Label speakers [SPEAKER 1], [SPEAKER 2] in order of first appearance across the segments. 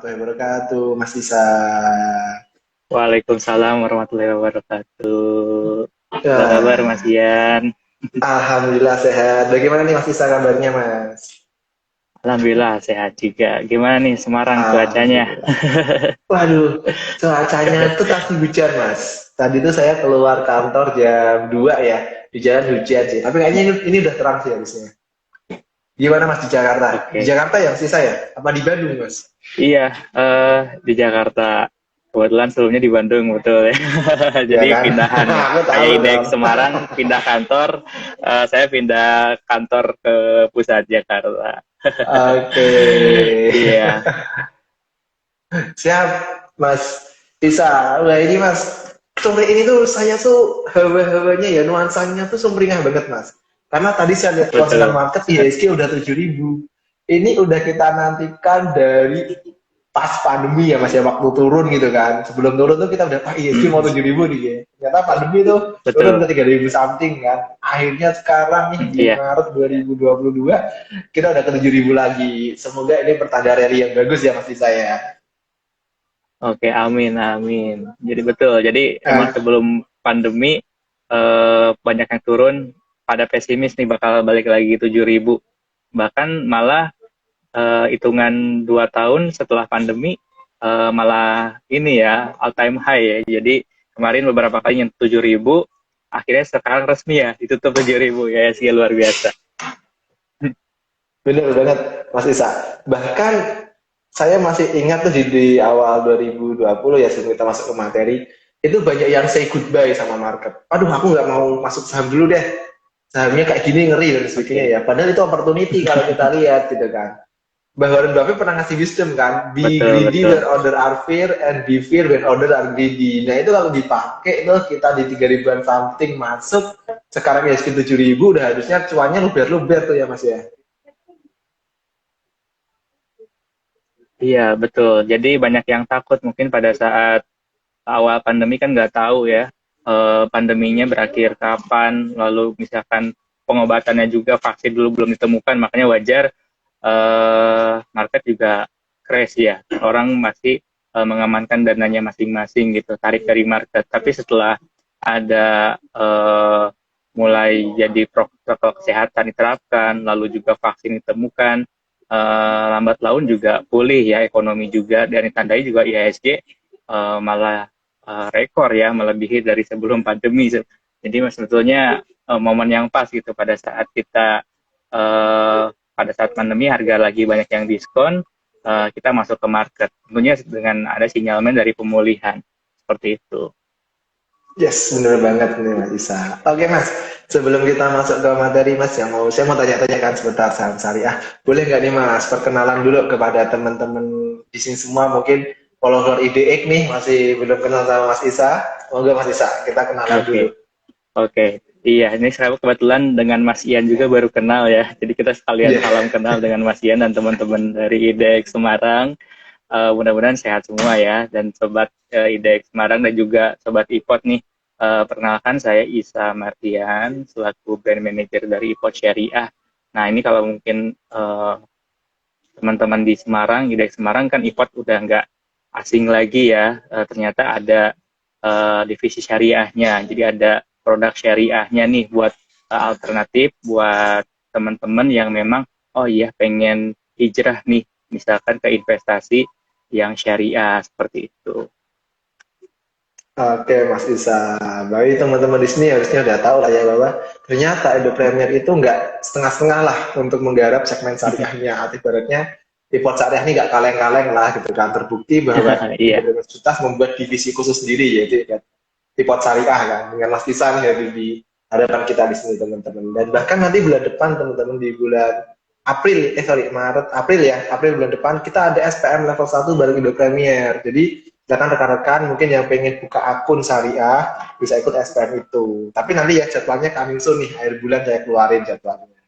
[SPEAKER 1] warahmatullahi wabarakatuh, Mas Isa.
[SPEAKER 2] Waalaikumsalam warahmatullahi wabarakatuh. Apa kabar Mas
[SPEAKER 1] Wah,
[SPEAKER 2] Ian?
[SPEAKER 1] Alhamdulillah sehat. Bagaimana nih Mas Isa kabarnya, Mas?
[SPEAKER 2] Alhamdulillah sehat juga. Gimana nih Semarang cuacanya?
[SPEAKER 1] Alhamdulillah. Waduh, cuacanya tuh tadi hujan, Mas. Tadi tuh saya keluar kantor jam 2 ya, di jalan hujan sih. Tapi kayaknya ini udah terang sih habisnya. Gimana Mas di Jakarta? Di
[SPEAKER 2] Oke.
[SPEAKER 1] Jakarta ya Mas Isa ya? Apa di Bandung, Mas?
[SPEAKER 2] Iya, di Jakarta. Kebetulan sebelumnya di Bandung, betul ya.
[SPEAKER 1] Ya
[SPEAKER 2] Jadi
[SPEAKER 1] kan?
[SPEAKER 2] pindahan ya.
[SPEAKER 1] Aku tahu
[SPEAKER 2] Kayak
[SPEAKER 1] dong.
[SPEAKER 2] Indeks Semarang pindah kantor, saya pindah kantor ke pusat Jakarta.
[SPEAKER 1] Oke.
[SPEAKER 2] Iya,
[SPEAKER 1] Siap, Mas Isa. Wah ini Mas, sore ini tuh saya tuh hawa-hawanya ya nuansanya tuh sumringah banget Mas. Karena tadi saya lihat closing
[SPEAKER 2] betul.
[SPEAKER 1] market IHSG udah 7.000. Ini udah kita nantikan dari pas pandemi ya Mas ya, waktu turun gitu kan. Sebelum turun tuh kita udah, IHSG mau 7.000 nih ya. Ternyata pandemi tuh turun
[SPEAKER 2] Betul.
[SPEAKER 1] ke 3.000 something kan. Akhirnya sekarang nih di
[SPEAKER 2] Iya.
[SPEAKER 1] Maret 2022 kita udah ke 7.000 lagi. Semoga ini pertanda rally yang bagus ya Mas Isa ya.
[SPEAKER 2] Oke, amin, amin. Jadi betul. Jadi emang
[SPEAKER 1] Eh,
[SPEAKER 2] sebelum pandemi banyak yang turun pada pesimis nih bakal balik lagi 7.000. Bahkan malah hitungan 2 tahun setelah pandemi malah ini ya all time high ya. Jadi kemarin beberapa kali yang 7.000, akhirnya sekarang resmi ya ditutup 7.000 ya, sih luar biasa.
[SPEAKER 1] Bener banget, Mas Isa. Bahkan saya masih ingat tuh di awal 2020 ya, sebelum kita masuk ke materi, itu banyak yang say goodbye sama market. Aduh, aku nggak mau masuk saham dulu deh. Sahamnya kayak gini ngeri dan sebagainya
[SPEAKER 2] Oke,
[SPEAKER 1] ya. Padahal itu opportunity kalau kita lihat gitu kan. Bahwa Warren Buffett pernah ngasih wisdom kan, be
[SPEAKER 2] betul,
[SPEAKER 1] greedy
[SPEAKER 2] betul.
[SPEAKER 1] when order are fair and be fair when order are greedy. Nah itu kalau dipakai tuh kita di 3.000-an something masuk, sekarang ya sekitar 7.000 udah harusnya cuannya luber-luber tuh ya Mas ya.
[SPEAKER 2] Iya, betul. Jadi banyak yang takut mungkin pada saat awal pandemi kan nggak tahu ya pandeminya berakhir kapan, lalu misalkan pengobatannya juga vaksin dulu belum ditemukan, makanya wajar market juga crash ya. Orang masih mengamankan dananya masing-masing gitu, tarik dari market. Tapi setelah ada mulai jadi protokol kesehatan diterapkan, lalu juga vaksin ditemukan, lambat laun juga pulih ya ekonomi juga, dan ditandai juga IHSG malah rekor ya, melebihi dari sebelum pandemi. Jadi sebetulnya momen yang pas gitu pada saat kita pada saat pandemi harga lagi banyak yang diskon, kita masuk ke market. Tentunya dengan ada sinyalmen dari pemulihan seperti itu.
[SPEAKER 1] Yes, bener banget nih Mas Isa. Oke Mas, sebelum kita masuk ke materi Mas, yang mau saya mau tanya-tanya kan sebentar saham syariah. Boleh nggak nih Mas, perkenalan dulu kepada teman-teman di sini semua, mungkin follower IDX nih masih belum kenal sama Mas Isa. Moga Mas Isa, kita kenalan
[SPEAKER 2] Oke,
[SPEAKER 1] dulu.
[SPEAKER 2] oke. Iya, ini saya kebetulan dengan Mas Ian juga baru kenal ya. Jadi kita sekalian
[SPEAKER 1] Iya.
[SPEAKER 2] salam kenal dengan Mas Ian dan teman-teman dari IDEX Semarang. Mudah-mudahan sehat semua ya, dan sobat IDEX Semarang dan juga sobat IPOT nih. Perkenalkan saya Isa Martian selaku brand manager dari IPOT Syariah. Nah ini kalau mungkin teman-teman di Semarang, IDEX Semarang kan IPOT udah nggak asing lagi ya. Ternyata ada divisi syariahnya. Jadi ada produk syariahnya nih buat alternatif buat teman-teman yang memang oh iya pengen hijrah nih misalkan ke investasi yang syariah seperti itu.
[SPEAKER 1] Oke Mas Isa, bagi teman-teman di sini harusnya udah tahu lah ya bahwa ternyata Indo Premier itu nggak setengah-setengah lah untuk menggarap segmen syariahnya. Arti baratnya Ipot Syariah ini nggak kaleng-kaleng lah gitu kan. Terbukti bahwa
[SPEAKER 2] Iya,
[SPEAKER 1] Universitas membuat divisi khusus sendiri yaitu ya, Ipot Syariah kan dengan Mas Isa nih ya, di hadapan kita di sini teman-teman. Dan bahkan nanti bulan depan teman-teman di bulan April, Maret, April ya, April bulan depan kita ada SPM level 1 bareng Indo Premier. Jadi silakan rekan-rekan mungkin yang pengen buka akun syariah bisa ikut SPM itu. Tapi nanti ya jadwalnya coming soon nih, akhir bulan saya keluarin jadwalnya.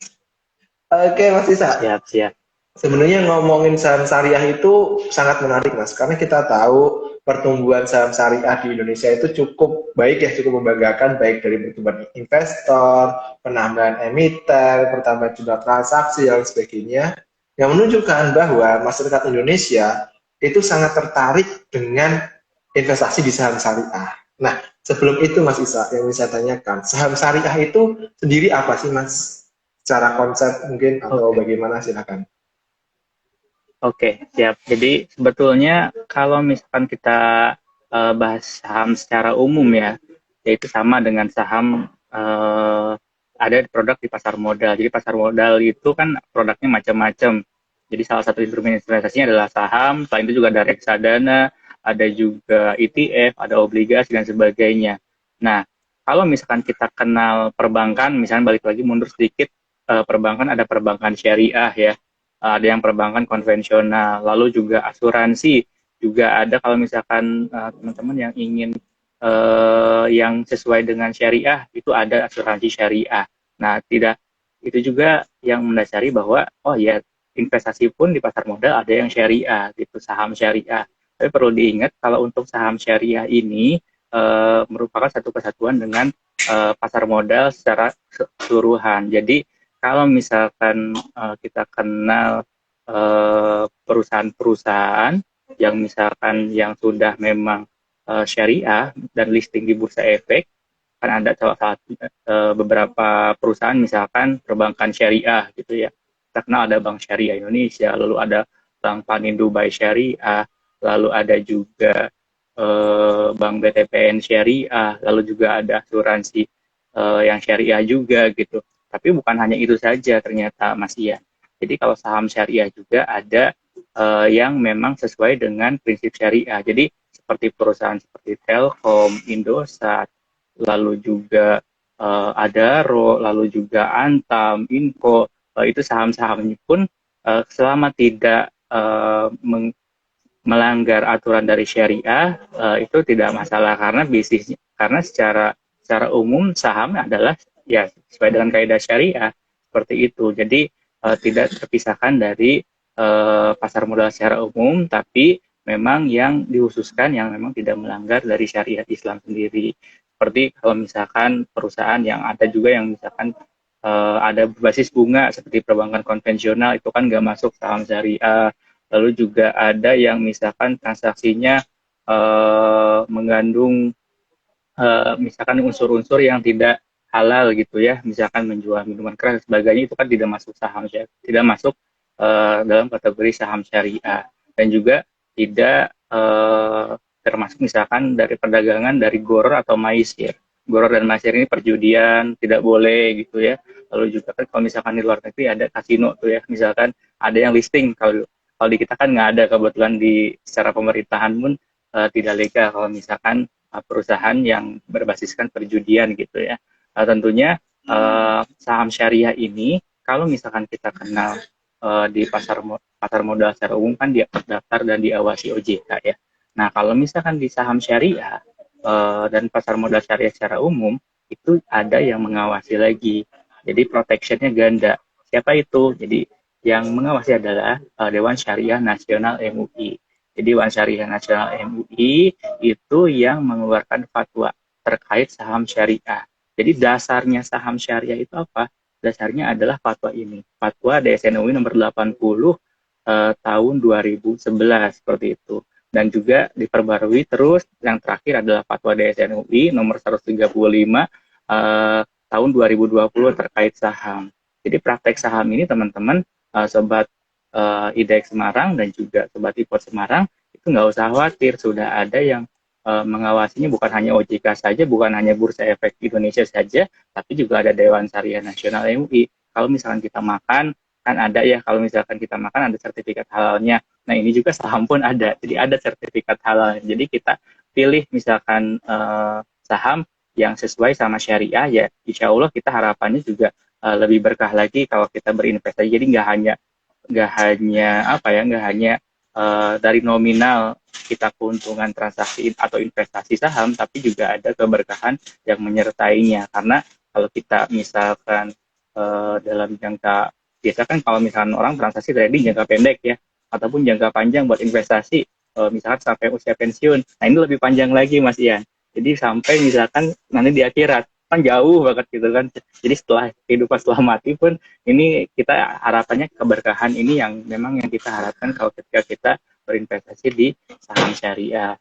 [SPEAKER 1] Oke Mas Isa,
[SPEAKER 2] siap, siap.
[SPEAKER 1] sebenarnya ngomongin saham syariah itu sangat menarik Mas, karena kita tahu pertumbuhan saham syariah di Indonesia itu cukup baik ya, cukup membanggakan, baik dari pertumbuhan investor, penambahan emiten, pertambahan jumlah transaksi dan sebagainya, yang menunjukkan bahwa masyarakat Indonesia itu sangat tertarik dengan investasi di saham syariah. Nah, sebelum itu Mas Isa, yang bisa tanyakan, saham syariah itu sendiri apa sih Mas? Secara konsep mungkin atau
[SPEAKER 2] Oke.
[SPEAKER 1] bagaimana, silakan.
[SPEAKER 2] Oke, siap. Jadi sebetulnya kalau misalkan kita bahas saham secara umum ya, yaitu sama dengan saham ada produk di pasar modal. Jadi pasar modal itu kan produknya macam-macam. Jadi salah satu instrumen investasinya adalah saham, selain itu juga ada reksadana, ada juga ETF, ada obligasi dan sebagainya. Nah, kalau misalkan kita kenal perbankan, misalnya balik lagi mundur sedikit, perbankan ada perbankan syariah ya, ada yang perbankan konvensional, lalu juga asuransi juga ada kalau misalkan teman-teman yang ingin yang sesuai dengan syariah itu ada asuransi syariah. Nah, tidak itu juga yang mendasari bahwa oh ya investasi pun di pasar modal ada yang syariah gitu, saham syariah. Tapi perlu diingat kalau untuk saham syariah ini merupakan satu kesatuan dengan pasar modal secara keseluruhan. Jadi kalau misalkan kita kenal perusahaan-perusahaan yang misalkan yang sudah memang syariah dan listing di bursa efek, kan ada salah satu beberapa perusahaan misalkan perbankan syariah gitu ya. Kita kenal ada Bank Syariah Indonesia, lalu ada Bank Panin Dubai Syariah, lalu ada juga Bank BTPN Syariah, lalu juga ada asuransi yang syariah juga gitu. Tapi bukan hanya itu saja ternyata Mas Ian. Jadi kalau saham syariah juga ada yang memang sesuai dengan prinsip syariah. Jadi seperti perusahaan seperti Telkom, Indosat, lalu juga Adaro, lalu juga Antam, Inco, itu saham-sahamnya pun selama tidak melanggar aturan dari syariah itu tidak masalah karena bisnisnya, karena secara umum saham adalah ya sesuai dengan kaidah syariah seperti itu. Jadi tidak terpisahkan dari pasar modal secara umum, tapi memang yang dikhususkan yang memang tidak melanggar dari syariat Islam sendiri. Seperti kalau misalkan perusahaan yang ada juga yang misalkan ada berbasis bunga seperti perbankan konvensional itu kan nggak masuk saham syariah. Lalu juga ada yang misalkan transaksinya mengandung misalkan unsur-unsur yang tidak halal gitu ya, misalkan menjual minuman keras dan sebagainya, itu kan tidak masuk saham syariah, tidak masuk dalam kategori saham syariah, dan juga tidak termasuk misalkan dari perdagangan dari goror atau maisir. Goror dan maisir ini perjudian, tidak boleh gitu ya. Lalu juga kan kalau misalkan di luar negeri ada kasino tuh ya, misalkan ada yang listing, kalau di kita kan nggak ada, kebetulan di secara pemerintahan pun tidak legal kalau misalkan perusahaan yang berbasiskan perjudian gitu ya. Tentunya saham syariah ini kalau misalkan kita kenal di pasar modal secara umum kan dia terdaftar dan diawasi OJK ya. Nah, kalau misalkan di saham syariah dan pasar modal syariah secara umum itu ada yang mengawasi lagi. Jadi protectionnya ganda. Siapa itu? Jadi yang mengawasi adalah Dewan Syariah Nasional MUI. Jadi Dewan Syariah Nasional MUI itu yang mengeluarkan fatwa terkait saham syariah. Jadi dasarnya saham syariah itu apa? Dasarnya adalah fatwa ini. Fatwa DSN MUI nomor 80 tahun 2011 seperti itu. Dan juga diperbarui terus, yang terakhir adalah fatwa DSN MUI nomor 135 tahun 2020 terkait saham. Jadi praktek saham ini teman-teman, sobat IDEX Semarang dan juga sobat IPOT Semarang, itu nggak usah khawatir, sudah ada yang mengawasinya, bukan hanya OJK saja, bukan hanya Bursa Efek Indonesia saja, tapi juga ada Dewan Syariah Nasional MUI. Kalau misalkan kita makan, kan ada ya, kalau misalkan kita makan ada sertifikat halalnya. Nah, ini juga saham pun ada, jadi ada sertifikat halal. Jadi kita pilih misalkan saham yang sesuai sama syariah, ya insya Allah kita harapannya juga lebih berkah lagi kalau kita berinvestasi. Jadi nggak hanya dari nominal kita keuntungan transaksi atau investasi saham, tapi juga ada keberkahan yang menyertainya. Karena kalau kita misalkan dalam jangka, biasa kan kalau misalkan orang transaksi trading jangka pendek ya, ataupun jangka panjang buat investasi, misalkan sampai usia pensiun. Nah, ini lebih panjang lagi Mas Ian. Jadi sampai misalkan nanti di akhirat, kan jauh banget gitu kan. Jadi setelah kehidupan setelah mati pun ini kita harapannya keberkahan ini yang memang yang kita harapkan kalau ketika kita berinvestasi di saham syariah.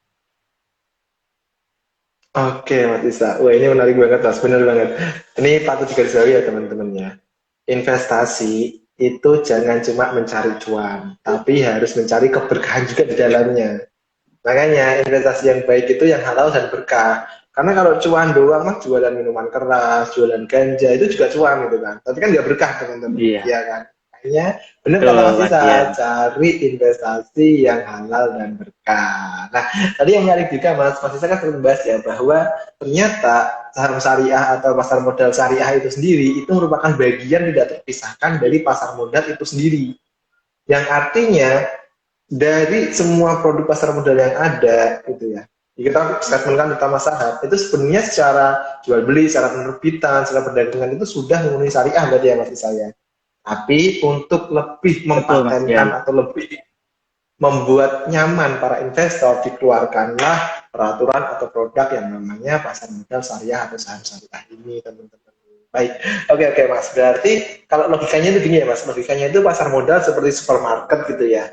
[SPEAKER 1] Oke, Mas Isa. Wah, ini menarik banget, Mas. Benar banget. Ini patut digarisbawahi ya, teman-teman ya. Investasi itu jangan cuma mencari cuan, tapi harus mencari keberkahan juga di dalamnya. Makanya investasi yang baik itu yang halal dan berkah. Karena kalau cuan doang mah jualan minuman keras, jualan ganja itu juga cuan gitu kan. Tapi kan nggak berkah teman-teman,
[SPEAKER 2] Iya,
[SPEAKER 1] ya kan? Makanya benar kata
[SPEAKER 2] betul
[SPEAKER 1] Mas Isa,
[SPEAKER 2] latihan.
[SPEAKER 1] cari investasi yang halal dan berkah. Nah, tadi yang menarik juga Mas Isa kan sering membahas ya bahwa ternyata saham syariah atau pasar modal syariah itu sendiri itu merupakan bagian tidak terpisahkan dari pasar modal itu sendiri. Yang artinya dari semua produk pasar modal yang ada gitu ya, kita statementkan utama saham itu sebenarnya secara jual beli, secara penerbitan, secara perdagangan itu sudah memenuhi syariah berarti ya Mas saya. Tapi untuk lebih
[SPEAKER 2] Betul Mas Dian.
[SPEAKER 1] mempatenkan atau lebih membuat nyaman para investor, dikeluarkanlah peraturan atau produk yang namanya pasar modal syariah atau saham syariah ini teman-teman. Baik, oke Mas. Berarti kalau logikanya itu gini ya Mas, logikanya itu pasar modal seperti supermarket gitu ya.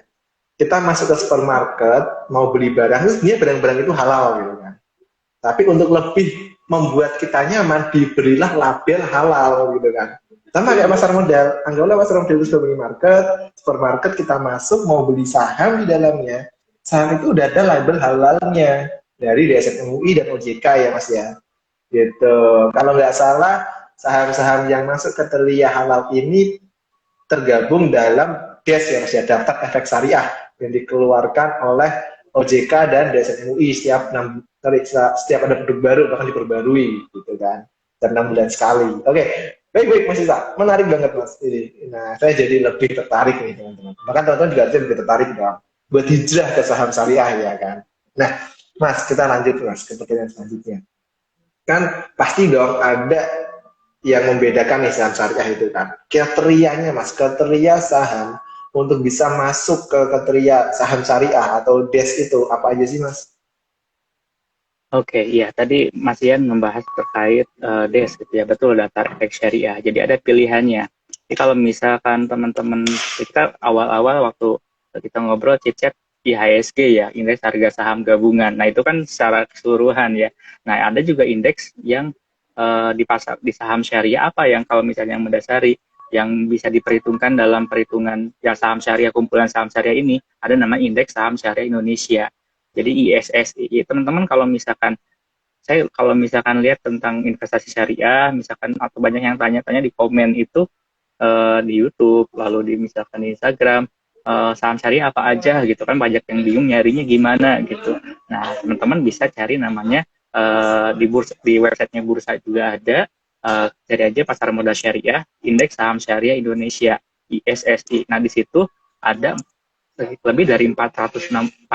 [SPEAKER 1] Kita masuk ke supermarket mau beli barang itu sebenarnya barang-barang itu halal gitu kan. Tapi untuk lebih membuat kita nyaman diberilah label halal gitu kan. Sama kayak pasar modal, anggaplah pasar modal itu sebagai market, supermarket kita masuk mau beli saham di dalamnya. Saham itu udah ada label halalnya dari DSN MUI dan OJK ya Mas ya. Gitu. Kalau nggak salah saham-saham yang masuk kriteria halal ini tergabung dalam DES yang masih daftar efek syariah yang dikeluarkan oleh OJK dan DSN MUI setiap ada produk baru bahkan diperbarui gitu kan dan 6 bulan sekali. Oke, baik Mas Isa, menarik banget Mas ini. Nah, saya jadi lebih tertarik nih teman-teman. Bahkan teman-teman juga harusnya lebih tertarik dong buat hijrah ke saham syariah ya kan. Nah, Mas kita lanjut Mas ke pertanyaan selanjutnya. Kan pasti dong ada yang membedakan nih saham syariah itu kan. Kriterianya Mas, kriteria saham untuk bisa masuk ke kriteria saham syariah atau DES itu apa aja sih Mas?
[SPEAKER 2] Oke, iya tadi Mas Ian membahas terkait DES gitu ya, betul daftar efek syariah. Jadi ada pilihannya. Jadi kalau misalkan teman-teman kita awal-awal waktu kita ngobrol chit-chat IHSG ya, indeks harga saham gabungan. Nah itu kan secara keseluruhan ya. Nah ada juga indeks yang di pasar di saham syariah apa yang kalau misalnya yang mendasari yang bisa diperhitungkan dalam perhitungan ya saham syariah kumpulan saham syariah ini ada nama indeks saham syariah Indonesia. Jadi ISSI, teman-teman kalau misalkan lihat tentang investasi syariah, misalkan atau banyak yang tanya-tanya di komen itu di YouTube, lalu di misalkan di Instagram, saham syariah apa aja gitu kan, banyak yang bingung nyarinya gimana gitu. Nah, teman-teman bisa cari namanya di websitenya bursa juga ada, cari aja pasar modal syariah, indeks saham syariah Indonesia, ISSI. Nah, di situ ada lebih dari 430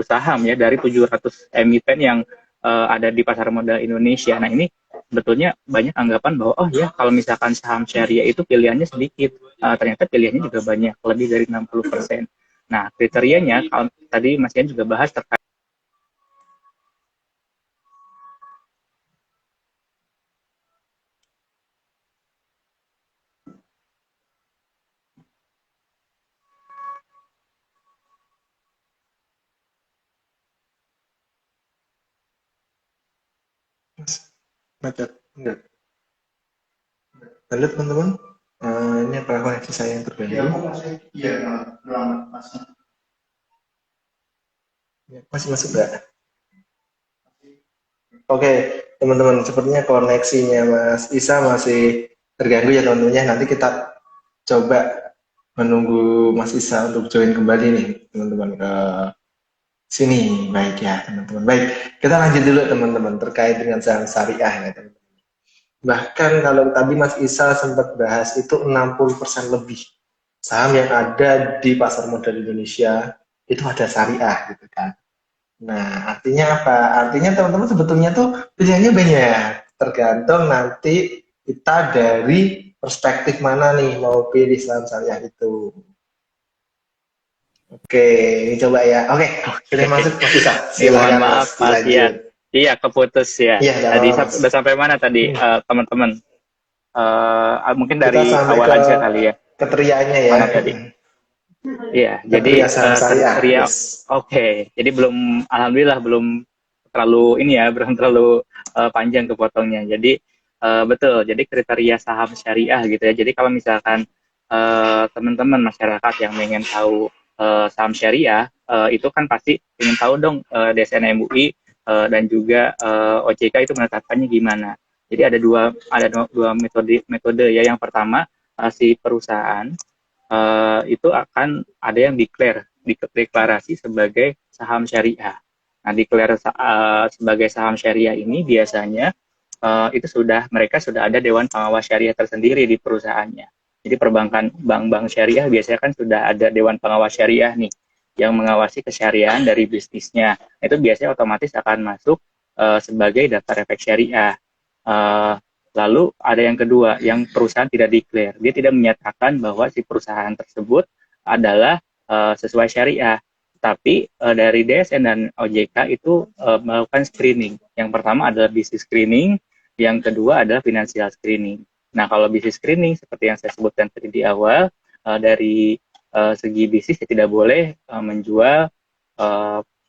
[SPEAKER 2] saham ya dari 700 emiten yang ada di pasar modal Indonesia. Nah ini sebetulnya banyak anggapan bahwa oh ya kalau misalkan saham syariah itu pilihannya sedikit, ternyata pilihannya juga banyak, lebih dari 60%. Nah kriterianya kalau tadi Mas Ian juga bahas terkait
[SPEAKER 1] Mas, macet enggak? Halo teman-teman, ini apa koneksi saya yang terganggu? Iya, masih masuk enggak? Oke, teman-teman, sepertinya koneksinya Mas Isa masih terganggu ya teman-teman ya. Nanti kita coba menunggu Mas Isa untuk join kembali nih teman-teman ke sini. Baik ya teman-teman. Baik, kita lanjut dulu teman-teman terkait dengan saham syariah ya teman-teman. Bahkan kalau tadi Mas Isa sempat bahas itu 60% lebih saham yang ada di pasar modal Indonesia itu ada syariah gitu kan. Nah, artinya apa? Artinya teman-teman sebetulnya tuh pilihannya banyak. Tergantung nanti kita dari perspektif mana nih mau pilih saham syariah itu. Oke, ini coba ya. Oke, sudah masuk Mas Isa.
[SPEAKER 2] mohon
[SPEAKER 1] Silakan Mas,
[SPEAKER 2] maaf Mas
[SPEAKER 1] dilanjut.
[SPEAKER 2] Ian. Iya keputus ya.
[SPEAKER 1] Iya, tidak
[SPEAKER 2] Tadi
[SPEAKER 1] apa-apa Mas.
[SPEAKER 2] udah sampai mana tadi teman-teman? Mungkin
[SPEAKER 1] Kita
[SPEAKER 2] dari
[SPEAKER 1] sampai
[SPEAKER 2] awal
[SPEAKER 1] ke
[SPEAKER 2] aja kali ya.
[SPEAKER 1] keterianya ya.
[SPEAKER 2] Mana tadi? Iya, jadi
[SPEAKER 1] Kriteria saham syariah,
[SPEAKER 2] kriteria
[SPEAKER 1] yes.
[SPEAKER 2] oke. Jadi belum, alhamdulillah belum terlalu ini ya, belum terlalu panjang kepotongnya. Jadi betul. Jadi kriteria saham syariah gitu ya. Jadi kalau misalkan teman-teman masyarakat yang ingin tahu saham syariah, itu kan pasti ingin tahu dong DSN MUI dan juga OJK itu menetapkannya gimana. Jadi ada dua metode metode ya. Yang pertama si perusahaan itu akan ada yang deklarasi sebagai saham syariah. Nah, sebagai saham syariah ini biasanya itu mereka sudah ada dewan pengawas syariah tersendiri di perusahaannya. Jadi perbankan bank-bank syariah biasanya kan sudah ada dewan pengawas syariah nih yang mengawasi kesyariahan dari bisnisnya. Itu biasanya otomatis akan masuk sebagai daftar efek syariah. Uh, Lalu ada yang kedua, yang perusahaan tidak declare. Dia tidak menyatakan bahwa si perusahaan tersebut adalah sesuai syariah. Tapi dari DSN dan OJK itu melakukan screening. Yang pertama adalah business screening, yang kedua adalah financial screening. Nah, kalau business screening seperti yang saya sebutkan tadi di awal, dari segi bisnis ya tidak boleh menjual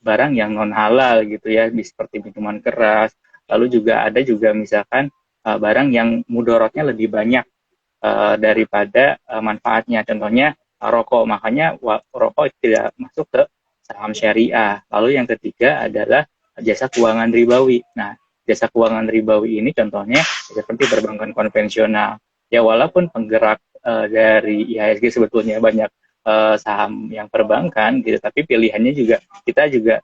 [SPEAKER 2] barang yang non halal gitu ya, seperti minuman keras. Lalu juga misalkan barang yang mudorotnya lebih banyak daripada manfaatnya. Contohnya rokok, makanya rokok tidak masuk ke saham syariah. Lalu yang ketiga adalah jasa keuangan ribawi. Nah, jasa keuangan ribawi ini contohnya seperti perbankan konvensional. Ya walaupun penggerak dari IHSG sebetulnya banyak saham yang perbankan gitu, tapi pilihannya juga kita juga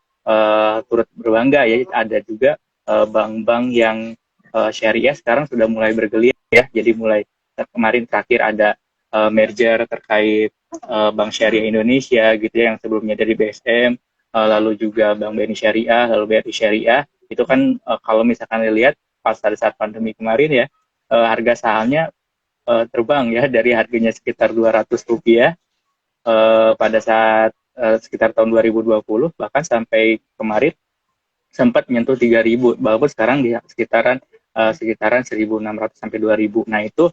[SPEAKER 2] turut berbangga ya, ada juga bank-bank yang syariah sekarang sudah mulai bergeliat ya. Jadi mulai kemarin terakhir ada merger terkait Bank Syariah Indonesia gitu ya, yang sebelumnya dari BSM, lalu juga Bank BNI Syariah, lalu BRI Syariah. Itu kan kalau misalkan dilihat pas pada saat pandemi kemarin ya, harga sahamnya terbang ya dari harganya sekitar Rp200 pada saat sekitar tahun 2020, bahkan sampai kemarin sempat menyentuh 3.000, walaupun sekarang di sekitaran 1.600 sampai 2.000. Nah, itu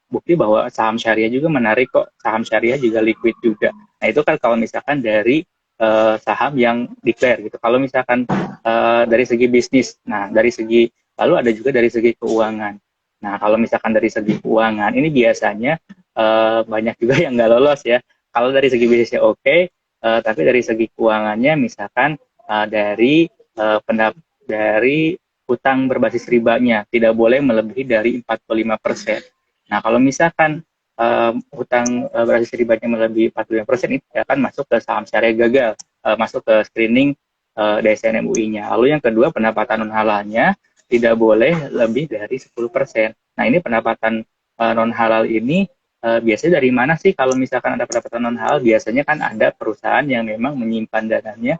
[SPEAKER 2] bukti bahwa saham syariah juga menarik kok. Saham syariah juga liquid juga. Nah, itu kan kalau misalkan dari saham yang declare gitu. Kalau misalkan dari segi bisnis, nah lalu ada juga dari segi keuangan. Nah, kalau misalkan dari segi keuangan, ini biasanya banyak juga yang nggak lolos ya. Kalau dari segi bisnisnya oke, tapi dari segi keuangannya misalkan dari hutang berbasis ribanya tidak boleh melebihi dari 45%. Nah, kalau misalkan hutang berbasis ribanya melebihi 45%, itu akan masuk ke saham syariah gagal, masuk ke screening DSN MUI-nya. Lalu yang kedua, pendapatan non halalnya tidak boleh lebih dari 10%. Nah, ini pendapatan non halal ini biasanya dari mana sih? Kalau misalkan ada pendapatan non halal, biasanya kan ada perusahaan yang memang menyimpan dananya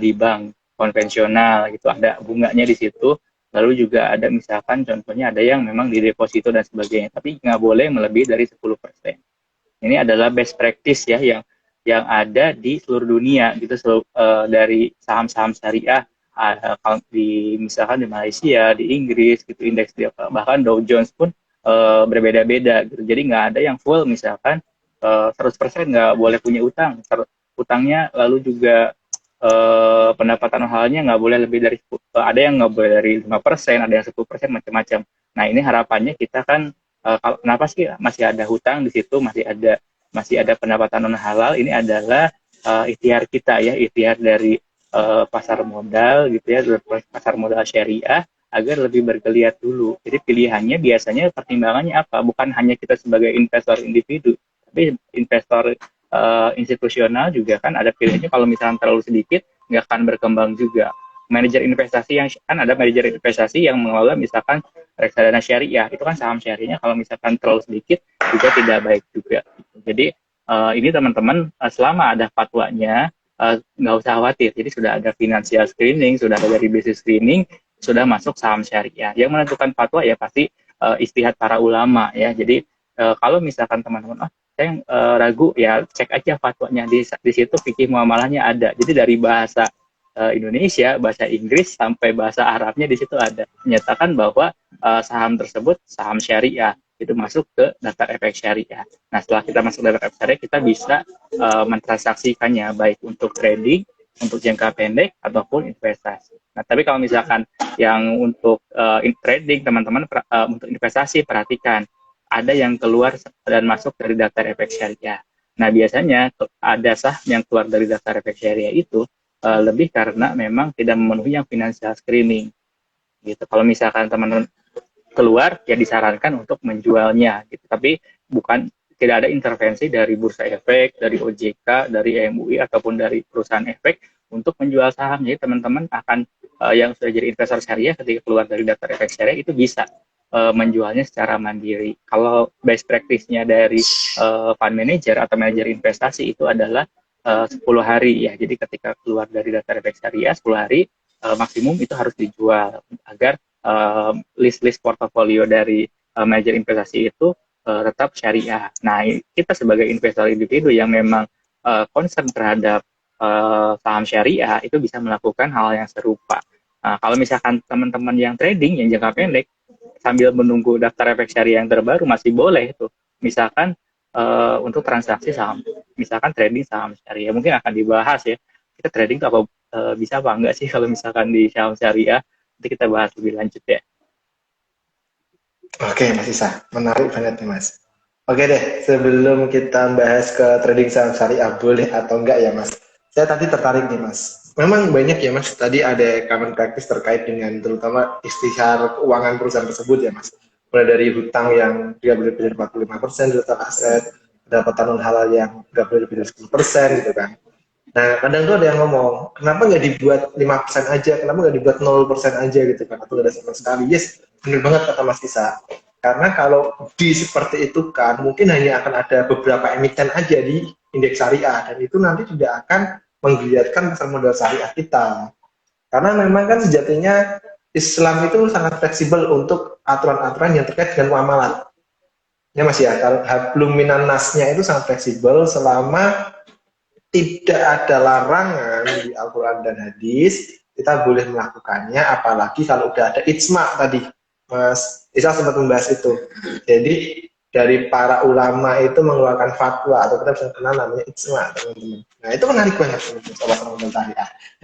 [SPEAKER 2] di bank konvensional gitu, ada bunganya di situ. Lalu juga ada misalkan contohnya ada yang memang di deposito dan sebagainya, tapi nggak boleh melebihi dari 10%. Ini adalah best practice ya yang ada di seluruh dunia gitu, dari saham-saham syariah di misalkan di Malaysia, di Inggris gitu, indeks dia bahkan Dow Jones pun berbeda-beda gitu. Jadi nggak ada yang full misalkan 100% nggak boleh punya utangnya, lalu juga pendapatan halnya nggak boleh lebih dari ada yang nggak boleh dari 5%, ada yang 10%, macam-macam. Nah, ini harapannya kita kan kenapa sih masih ada hutang di situ, masih ada pendapatan non halal. Ini adalah ikhtiar kita ya, ikhtiar dari pasar modal gitu ya, pasar modal syariah, agar lebih bergeliat dulu. Jadi pilihannya biasanya pertimbangannya apa? Bukan hanya kita sebagai investor individu, tapi investor institusional juga kan ada pilihannya. Kalau misalnya terlalu sedikit nggak akan berkembang juga. Manajer investasi yang kan ada manajer investasi yang mengelola misalkan reksadana syariah, itu kan saham syariahnya kalau misalkan terlalu sedikit juga tidak baik juga. Jadi ini teman-teman selama ada fatwanya nggak usah khawatir. Jadi sudah ada financial screening, sudah ada dari business screening, sudah masuk saham syariah. Yang menentukan fatwa ya pasti istihad para ulama ya. Jadi kalau misalkan teman-teman saya ragu ya, cek aja fatwanya di situ, fikih muamalahnya ada. Jadi dari bahasa Indonesia, bahasa Inggris sampai bahasa Arabnya di situ ada, menyatakan bahwa saham tersebut saham syariah. itu masuk ke daftar efek syariah. Nah, setelah kita masuk daftar efek syariah, kita bisa mentransaksikannya baik untuk trading, untuk jangka pendek ataupun investasi. Nah, tapi kalau misalkan yang untuk trading, teman-teman untuk investasi perhatikan ada yang keluar dan masuk dari daftar efek syariah. Nah, biasanya ada saham yang keluar dari daftar efek syariah itu lebih karena memang tidak memenuhi yang financial screening. Gitu. Kalau misalkan teman-teman keluar, ya disarankan untuk menjualnya. Gitu. Tapi bukan tidak ada intervensi dari bursa efek, dari OJK, dari MUI ataupun dari perusahaan efek untuk menjual saham. Jadi teman-teman akan yang sudah jadi investor syariah ketika keluar dari daftar efek syariah itu bisa menjualnya secara mandiri. Kalau best practice-nya dari fund manager atau manajer investasi itu adalah 10 hari ya. Jadi ketika keluar dari daftar efek syariah 10 hari maksimum itu harus dijual agar list-list portofolio dari manajer investasi itu tetap syariah. Nah, kita sebagai investor individu yang memang concern terhadap saham syariah itu bisa melakukan hal yang serupa. Kalau misalkan teman-teman yang trading yang jangka pendek sambil menunggu daftar efek syariah yang terbaru masih boleh itu. Misalkan untuk transaksi saham, misalkan trading saham syariah mungkin akan dibahas ya. Kita trading itu apa bisa apa enggak sih kalau misalkan di saham syariah? Nanti kita bahas lebih lanjut ya.
[SPEAKER 1] Oke, Mas Isa. Menarik banget nih, Mas. Oke deh, sebelum kita bahas ke trading saham syariah, boleh atau enggak ya, Mas? Saya tadi tertarik nih, Mas. Memang banyak ya, Mas. Tadi ada common practice terkait dengan terutama istighfar keuangan perusahaan tersebut ya, Mas. Mulai dari hutang yang tidak boleh lebih dari 45% dari total aset, pendapatan non halal yang tidak boleh lebih dari 10% gitu kan. Nah, kadang tuh ada yang ngomong, kenapa nggak dibuat 5% aja, kenapa nggak dibuat 0% aja gitu kan, atau nggak ada sama sekali. Yes, benar banget kata Mas Tisa. Karena kalau di seperti itu kan, mungkin hanya akan ada beberapa emiten aja di indeks syariah, dan itu nanti tidak akan menggeliatkan pasar modal syariah kita. Karena memang kan sejatinya Islam itu sangat fleksibel untuk aturan-aturan yang terkait dengan muamalat. Ya Mas ya, kalau hablum minan nasnya itu sangat fleksibel selama tidak ada larangan di Al-Quran dan hadis, kita boleh melakukannya, apalagi kalau udah ada ijma tadi, Mas Isa sempat membahas itu. Jadi dari para ulama itu mengeluarkan fatwa atau kita bisa kenal namanya ijma, teman-teman. Nah itu menarik banget sobat teman-teman tadi.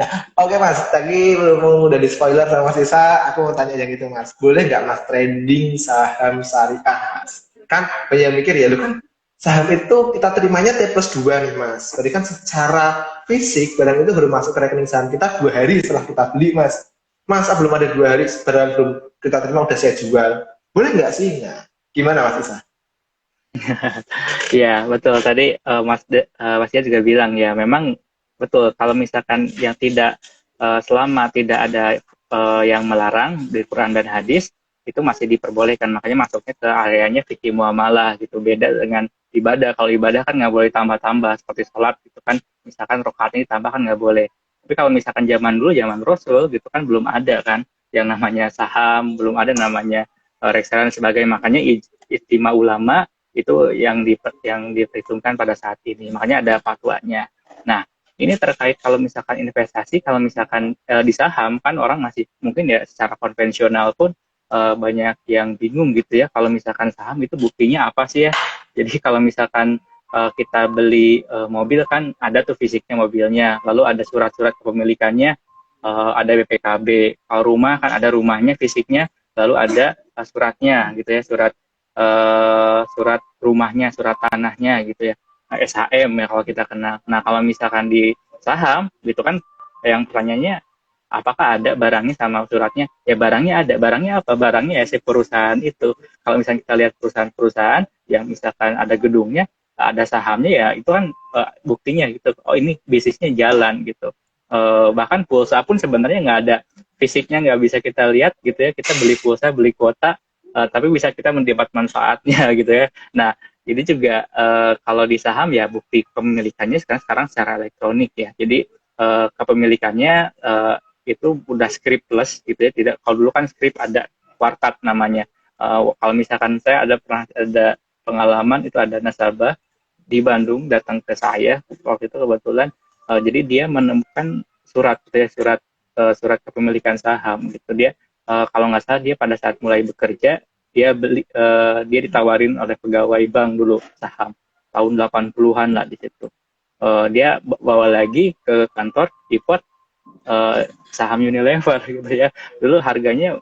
[SPEAKER 1] Nah, oke Mas, tadi belum udah di spoiler sama Mas Isa, aku mau tanya yang gitu Mas, boleh nggak Mas trading saham syariah Mas? Kan banyak mikir ya, lu kan saham itu kita terimanya T+2 nih Mas. Jadi kan secara fisik barang itu baru masuk ke rekening saham kita 2 hari setelah kita beli Mas. Masa belum ada 2 hari barang belum kita terima udah saya jual. Boleh nggak sih? Nah, gimana Mas Isa?
[SPEAKER 2] Ya, betul. Tadi Mas Dia juga bilang ya, memang betul. Kalau misalkan yang tidak selama tidak ada yang melarang di Quran dan hadis, itu masih diperbolehkan. Makanya masuknya ke areanya fikih muamalah gitu. Beda dengan ibadah. Kalau ibadah kan nggak boleh tambah-tambah seperti sholat gitu kan. Misalkan rokaatnya ditambah kan nggak boleh. Tapi kalau misalkan zaman dulu, zaman Rasul gitu kan belum ada kan yang namanya saham, belum ada namanya reksadana sebagai makanya istimewa ulama itu yang diperhitungkan pada saat ini. Makanya ada fatwanya. Nah, ini terkait kalau misalkan investasi, kalau misalkan di saham kan orang masih mungkin ya secara konvensional pun banyak yang bingung gitu ya. Kalau misalkan saham itu buktinya apa sih ya? Jadi kalau misalkan kita beli mobil kan ada tuh fisiknya mobilnya, lalu ada surat-surat kepemilikannya, ada BPKB. Kalau rumah kan ada rumahnya fisiknya, lalu ada suratnya gitu ya, surat rumahnya, surat tanahnya gitu ya, SHM ya kalau kita kenal. Nah kalau misalkan di saham gitu kan, yang pertanyaannya apakah ada barangnya sama suratnya? Ya barangnya ada. Barangnya apa? Barangnya ya si perusahaan itu. Kalau misalnya kita lihat perusahaan-perusahaan yang misalkan ada gedungnya, ada sahamnya ya itu kan buktinya gitu. Oh ini bisnisnya jalan gitu. Bahkan pulsa pun sebenarnya nggak ada fisiknya, nggak bisa kita lihat gitu ya. Kita beli pulsa, beli kuota, tapi bisa kita mendapat manfaatnya gitu ya. Nah, jadi juga kalau di saham ya bukti kepemilikannya sekarang secara elektronik ya. Jadi kepemilikannya itu udah scriptless gitu ya. Tidak, kalau dulu kan script ada wartat namanya. Kalau misalkan saya pernah ada pengalaman itu ada nasabah di Bandung datang ke saya waktu itu kebetulan, jadi dia menemukan surat gitu ya, surat kepemilikan saham gitu. Dia kalau nggak salah dia pada saat mulai bekerja dia ditawarin oleh pegawai bank dulu saham tahun 80-an lah di situ. Dia bawa lagi ke kantor report saham Unilever gitu ya. Dulu harganya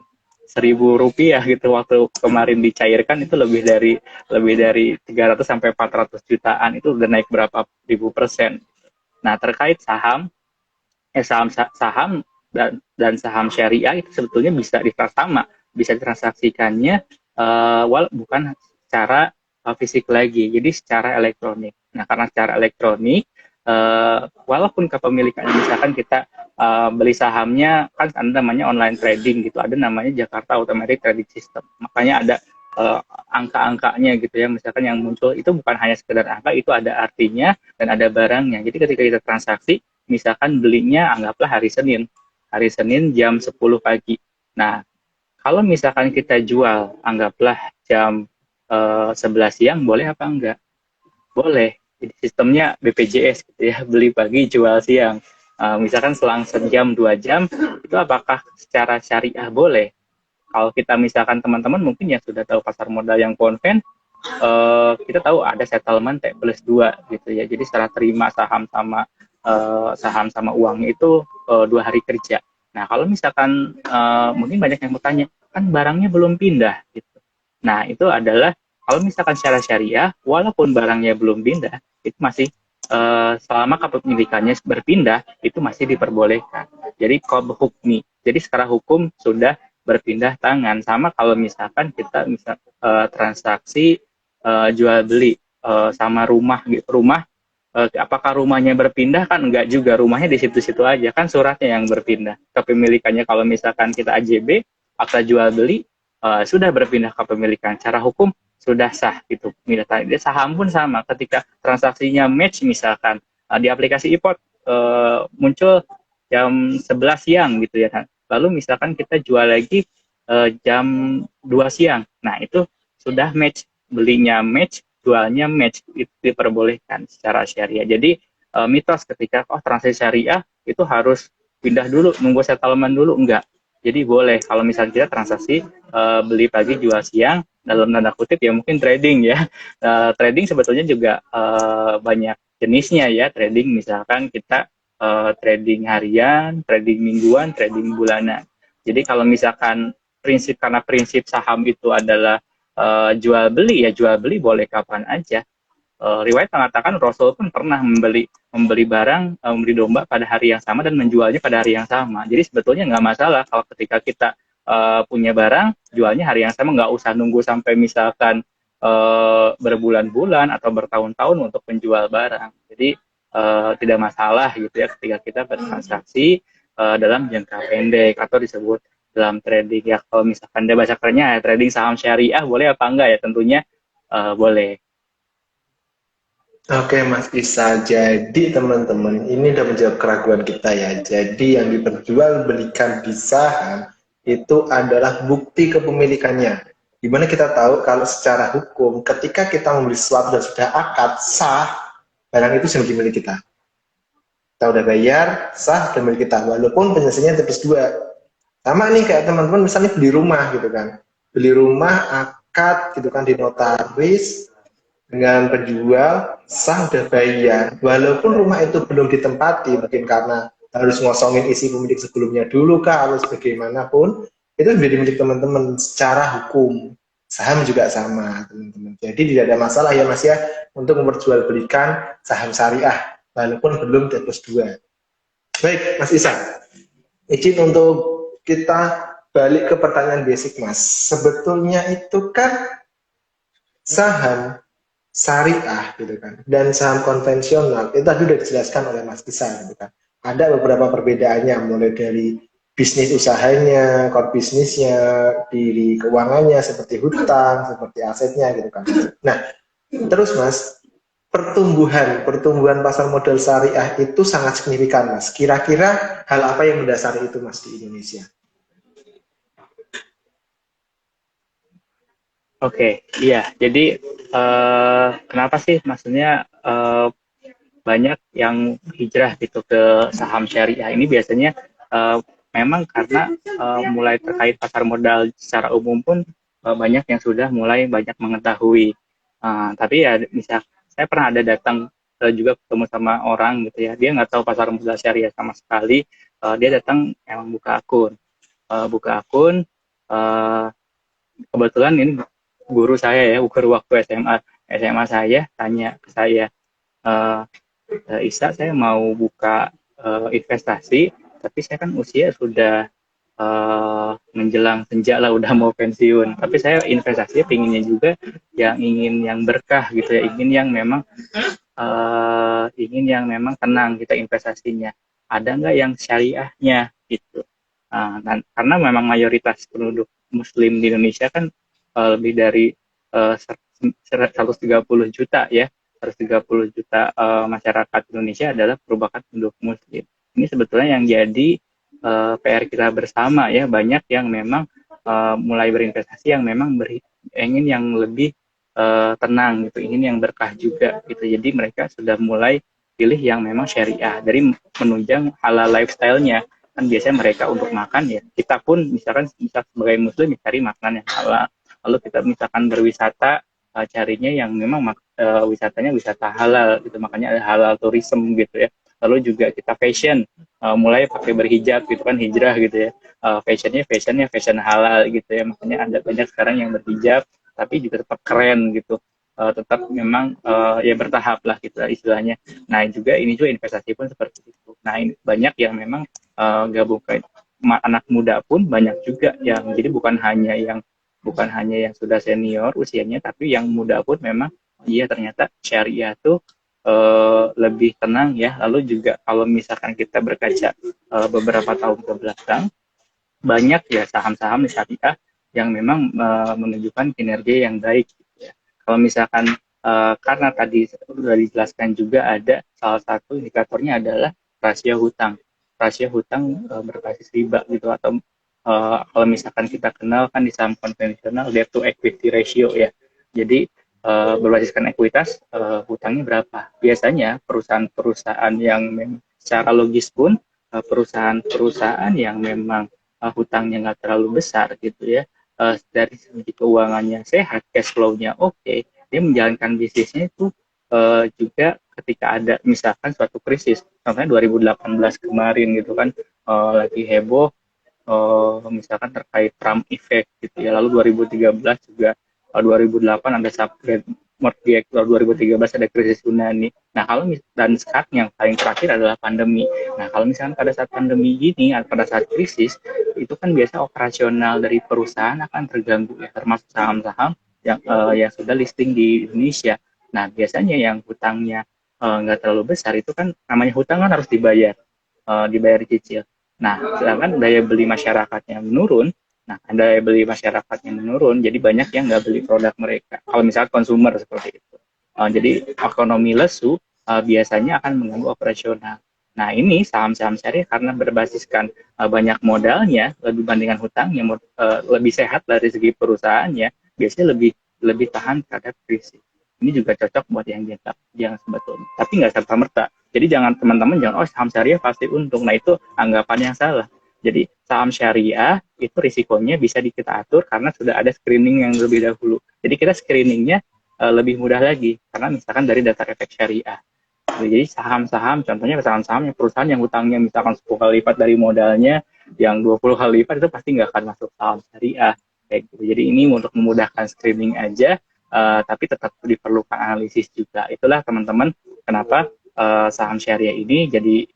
[SPEAKER 2] Rp1.000 gitu, waktu kemarin dicairkan itu lebih dari 300 sampai 400 jutaan, itu udah naik berapa ribu persen. Nah, terkait saham dan saham syariah itu sebetulnya bisa ditransaksikannya bukan secara fisik lagi, jadi secara elektronik. Nah, karena secara elektronik, walaupun kepemilikannya misalkan kita beli sahamnya kan ada namanya online trading gitu, ada namanya Jakarta Automatic Trading System, makanya ada angka-angkanya gitu ya, misalkan yang muncul itu bukan hanya sekedar angka, itu ada artinya dan ada barangnya. Jadi ketika kita transaksi, misalkan belinya anggaplah hari Senin jam 10 pagi. Nah, kalau misalkan kita jual anggaplah jam 11 siang, boleh apa enggak? Boleh. Jadi sistemnya BPJS gitu ya, beli pagi jual siang. Misalkan selang sejam 2 jam, itu apakah secara syariah boleh? Kalau kita misalkan teman-teman mungkin yang sudah tahu pasar modal yang konven, kita tahu ada settlement T+2 gitu ya. Jadi setelah terima saham sama uangnya itu 2 hari kerja. Nah, kalau misalkan mungkin banyak yang bertanya, kan barangnya belum pindah gitu. Nah, itu adalah kalau misalkan secara syariah, walaupun barangnya belum pindah, itu masih selama kepemilikannya berpindah, itu masih diperbolehkan. Jadi hukmi. Jadi secara hukum sudah berpindah tangan. Sama kalau misalkan kita transaksi jual beli sama rumah. Apakah rumahnya berpindah? Kan enggak juga, rumahnya di situ-situ aja, kan suratnya yang berpindah. Kepemilikannya kalau misalkan kita AJB, akta jual beli, sudah berpindah kepemilikan. Secara hukum sudah sah gitu. Saham pun sama, ketika transaksinya match misalkan di aplikasi iPod muncul jam 11 siang gitu ya kan. Lalu misalkan kita jual lagi jam 2 siang. Nah, itu sudah match, belinya match, jualnya match, itu diperbolehkan secara syariah. Jadi mitos ketika transaksi syariah itu harus pindah dulu, nunggu settlement dulu, enggak. Jadi boleh kalau misalnya kita transaksi beli pagi jual siang, dalam tanda kutip ya mungkin trading ya. Trading sebetulnya juga banyak jenisnya ya. Trading misalkan kita trading harian, trading mingguan, trading bulanan. Jadi kalau misalkan karena prinsip saham itu adalah jual beli, ya jual beli boleh kapan aja. Riwayat mengatakan Rasul pun pernah membeli barang, membeli domba pada hari yang sama dan menjualnya pada hari yang sama. Jadi sebetulnya nggak masalah kalau ketika kita punya barang, jualnya hari yang sama, nggak usah nunggu sampai misalkan berbulan-bulan atau bertahun-tahun untuk menjual barang. Jadi tidak masalah gitu ya ketika kita bertransaksi dalam jangka pendek atau disebut dalam trading. Ya kalau misalkan dia baca kerennya ya, trading saham syariah boleh apa enggak ya, tentunya boleh.
[SPEAKER 1] Oke, Mas Isa. Jadi teman-teman, ini udah menjawab keraguan kita ya. Jadi yang diperjualbelikan di saham itu adalah bukti kepemilikannya. Dimana kita tahu kalau secara hukum, ketika kita membeli sesuatu dan sudah akad sah, barang itu sudah milik kita. Kita udah bayar, sah, sudah milik kita. Walaupun penyelesaiannya T+2. Sama nih kayak teman-teman misalnya beli rumah gitu kan. Beli rumah, akad gitu kan di notaris, dengan penjual, sah udah bayar. Walaupun rumah itu belum ditempati, mungkin karena harus ngosongin isi pemilik sebelumnya dulu kah, harus bagaimanapun, itu menjadi milik teman-teman secara hukum. Saham juga sama, teman-teman. Jadi tidak ada masalah ya Mas ya, untuk memperjualbelikan saham syariah, walaupun belum T+2. Baik, Mas Isa. Izin untuk kita balik ke pertanyaan basic Mas. Sebetulnya itu kan saham syariah gitu kan dan saham konvensional itu tadi sudah dijelaskan oleh Mas Isa gitu kan. Ada beberapa perbedaannya mulai dari bisnis usahanya, core bisnisnya, diri keuangannya seperti hutang, seperti asetnya gitu kan. Nah, terus Mas, pertumbuhan pasar modal syariah itu sangat signifikan Mas. Kira-kira hal apa yang mendasari itu Mas di Indonesia?
[SPEAKER 2] Oke, iya. Jadi kenapa sih maksudnya banyak yang hijrah gitu ke saham syariah ini? Biasanya memang karena mulai terkait pasar modal secara umum pun banyak yang sudah mulai banyak mengetahui. Tapi ya misal saya pernah ada datang juga ketemu sama orang gitu ya, dia nggak tahu pasar modal syariah sama sekali. Dia datang emang buka akun. Uh, Kebetulan ini guru saya ya, guru waktu SMA saya tanya ke saya, uh, Isa, saya mau buka investasi, tapi saya kan usia sudah menjelang senja lah, udah mau pensiun. Tapi saya investasinya pinginnya juga ingin yang berkah gitu ya, ingin yang memang tenang kita investasinya. Ada nggak yang syariahnya gitu? Karena memang mayoritas penduduk Muslim di Indonesia kan lebih dari 130 juta ya, 130 juta masyarakat Indonesia adalah merupakan penduduk Muslim. Ini sebetulnya yang jadi PR kita bersama ya, banyak yang memang mulai berinvestasi yang memang ingin yang lebih tenang gitu, ingin yang berkah juga gitu. Jadi mereka sudah mulai pilih yang memang syariah dari menunjang halal lifestyle-nya. Kan biasanya mereka untuk makan ya, kita pun misal sebagai muslim cari makanan yang halal, lalu kita misalkan berwisata carinya yang memang wisatanya wisata halal gitu, makanya ada halal tourism gitu ya. Lalu juga kita fashion, mulai pakai berhijab gitu kan, hijrah gitu ya. Fashionnya fashion halal gitu ya, makanya ada banyak sekarang yang berhijab tapi juga tetap keren gitu. Tetap memang ya bertahap lah gitu istilahnya. Nah juga ini juga investasi pun seperti itu. Nah ini banyak yang memang gabung ke anak muda pun banyak juga yang, jadi bukan hanya yang sudah senior usianya, tapi yang muda pun memang iya ternyata syariah tuh lebih tenang ya. Lalu juga kalau misalkan kita berkaca beberapa tahun ke belakang, banyak ya saham-saham syariah yang memang menunjukkan kinerja yang baik. Ya. Kalau misalkan karena tadi sudah dijelaskan juga, ada salah satu indikatornya adalah rasio hutang. Rasio hutang berbasis riba gitu, atau kalau misalkan kita kenal kan di saham konvensional debt to equity ratio ya. Jadi berbasiskan ekuitas, hutangnya berapa. Biasanya perusahaan-perusahaan yang secara logis pun perusahaan-perusahaan yang memang hutangnya nggak terlalu besar gitu ya, dari segi keuangannya sehat, cash flow-nya oke, dia menjalankan bisnisnya itu juga ketika ada misalkan suatu krisis, contohnya 2018 kemarin gitu kan, lagi heboh misalkan terkait Trump effect gitu ya. Lalu 2013 juga, 2008 ada subprime mortgage, lalu 2013 ada krisis Yunani. Nah kalau dan sekarang yang paling terakhir adalah pandemi. Nah kalau misalkan pada saat pandemi gini, pada saat krisis, itu kan biasa operasional dari perusahaan akan terganggu ya, termasuk saham-saham yang sudah listing di Indonesia. Nah biasanya yang hutangnya nggak terlalu besar itu kan, namanya hutang kan harus dibayar cicil. Nah, sedangkan daya beli masyarakatnya menurun, jadi banyak yang nggak beli produk mereka. Kalau misalnya konsumer seperti itu. Jadi ekonomi lesu biasanya akan mengganggu operasional. Nah, ini saham-saham syariah karena berbasiskan banyak modalnya, lebih bandingkan hutang yang lebih sehat dari segi perusahaannya, biasanya lebih tahan terhadap krisis. Ini juga cocok buat yang sebetulnya, tapi nggak serta-merta. Jadi teman-teman jangan, saham syariah pasti untung. Nah itu anggapan yang salah. Jadi saham syariah itu risikonya bisa kita atur karena sudah ada screening yang lebih dahulu. Jadi kita screeningnya lebih mudah lagi karena misalkan dari data efek syariah. Jadi saham-saham, contohnya saham-saham yang perusahaan yang hutangnya misalkan 10 kali lipat dari modalnya, yang 20 kali lipat, itu pasti nggak akan masuk saham syariah. Kayak gitu. Jadi ini untuk memudahkan screening aja, tapi tetap diperlukan analisis juga. Itulah teman-teman kenapa saham syariah ini jadi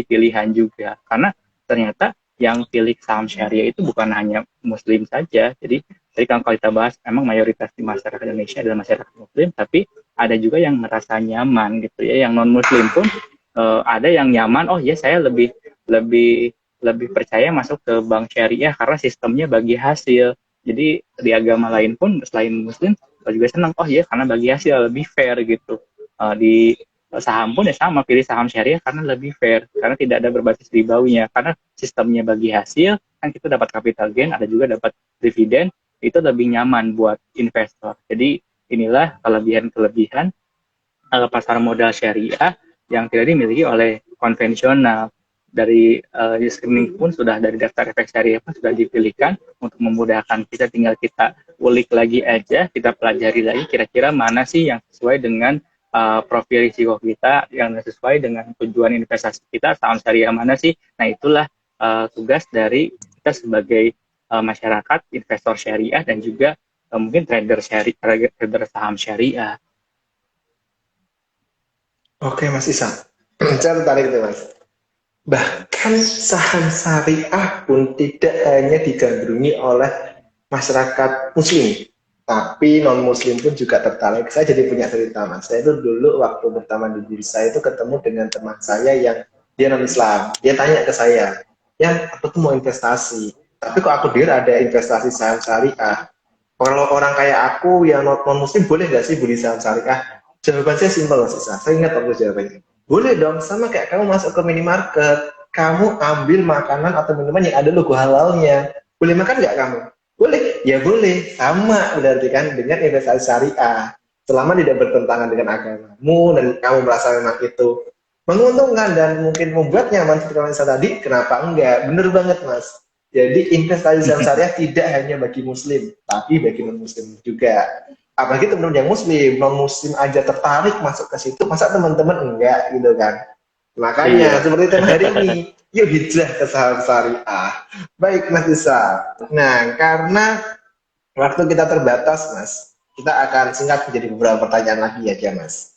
[SPEAKER 2] pilihan juga, karena ternyata yang pilih saham syariah itu bukan hanya muslim saja. Jadi tadi kalau kita bahas emang mayoritas di masyarakat Indonesia adalah masyarakat muslim, tapi ada juga yang merasa nyaman gitu ya, yang non muslim pun ada yang nyaman, oh ya saya lebih lebih lebih percaya masuk ke bank syariah karena sistemnya bagi hasil. Jadi di agama lain pun selain muslim juga senang, oh ya karena bagi hasil lebih fair gitu. Di saham pun ya sama, pilih saham syariah karena lebih fair, karena tidak ada berbasis ribawinya, karena sistemnya bagi hasil, kan kita dapat capital gain, ada juga dapat dividen, itu lebih nyaman buat investor. Jadi inilah kelebihan pasar modal syariah yang tidak dimiliki oleh konvensional. dari screening pun sudah dari daftar efek syariah pun sudah dipilihkan untuk memudahkan kita, tinggal kita ulik lagi aja, kita pelajari lagi kira-kira mana sih yang sesuai dengan profil risiko kita, yang sesuai dengan tujuan investasi kita, saham syariah mana sih. Nah itulah tugas dari kita sebagai masyarakat investor syariah dan juga mungkin trader saham syariah.
[SPEAKER 1] Oke Mas Isa, saya tertarik itu Mas. Bahkan saham syariah pun tidak hanya digandrungi oleh masyarakat muslim, tapi non muslim pun juga tertarik. Saya jadi punya cerita Mas. Saya itu dulu waktu pertama di bursa itu ketemu dengan teman saya yang dia non Islam. Dia tanya ke saya, yang aku tuh mau investasi, tapi kok aku dengar ada investasi saham syariah. Kalau orang kayak aku yang non muslim boleh nggak sih beli saham syariah? Jawaban saya simpel Mas Isa. Saya ingat waktu jawabannya. Boleh dong, sama kayak kamu masuk ke minimarket, kamu ambil makanan atau minuman yang ada logo halalnya. Boleh makan nggak kamu? Boleh, ya boleh. Sama berarti kan dengan investasi syariah. Selama tidak bertentangan dengan agamamu dan kamu merasa memang itu menguntungkan dan mungkin membuat nyaman seperti saya tadi, kenapa enggak? Bener banget Mas. Jadi investasi saham syariah tidak hanya bagi muslim, tapi bagi non muslim juga. Apalagi teman-teman yang muslim, non muslim aja tertarik masuk ke situ, masa teman-teman enggak gitu kan? Makanya
[SPEAKER 2] Iya.
[SPEAKER 1] seperti tema hari ini, yuk hijrah ke saham syariah. Baik Mas Isa. Nah, karena waktu kita terbatas Mas, kita akan singkat menjadi beberapa pertanyaan lagi ya Mas.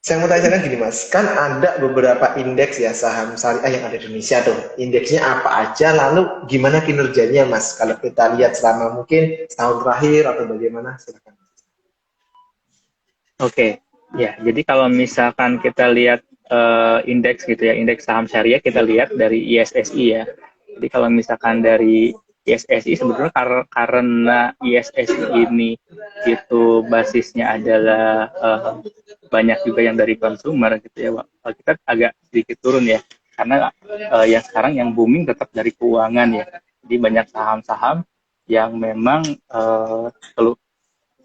[SPEAKER 1] Saya mau tanyakan gini Mas, kan ada beberapa indeks ya saham syariah yang ada di Indonesia tuh. Indeksnya apa aja, lalu gimana kinerjanya Mas? Kalau kita lihat selama mungkin setahun terakhir atau bagaimana? Silakan.
[SPEAKER 2] Oke, ya. Jadi kalau misalkan kita lihat indeks gitu ya, indeks saham syariah kita lihat dari ISSI ya. Jadi kalau misalkan dari ISSI sebetulnya karena ISSI ini itu basisnya adalah banyak juga yang dari konsumer gitu ya, kita agak sedikit turun ya. Karena yang sekarang yang booming tetap dari keuangan ya. Jadi banyak saham-saham yang memang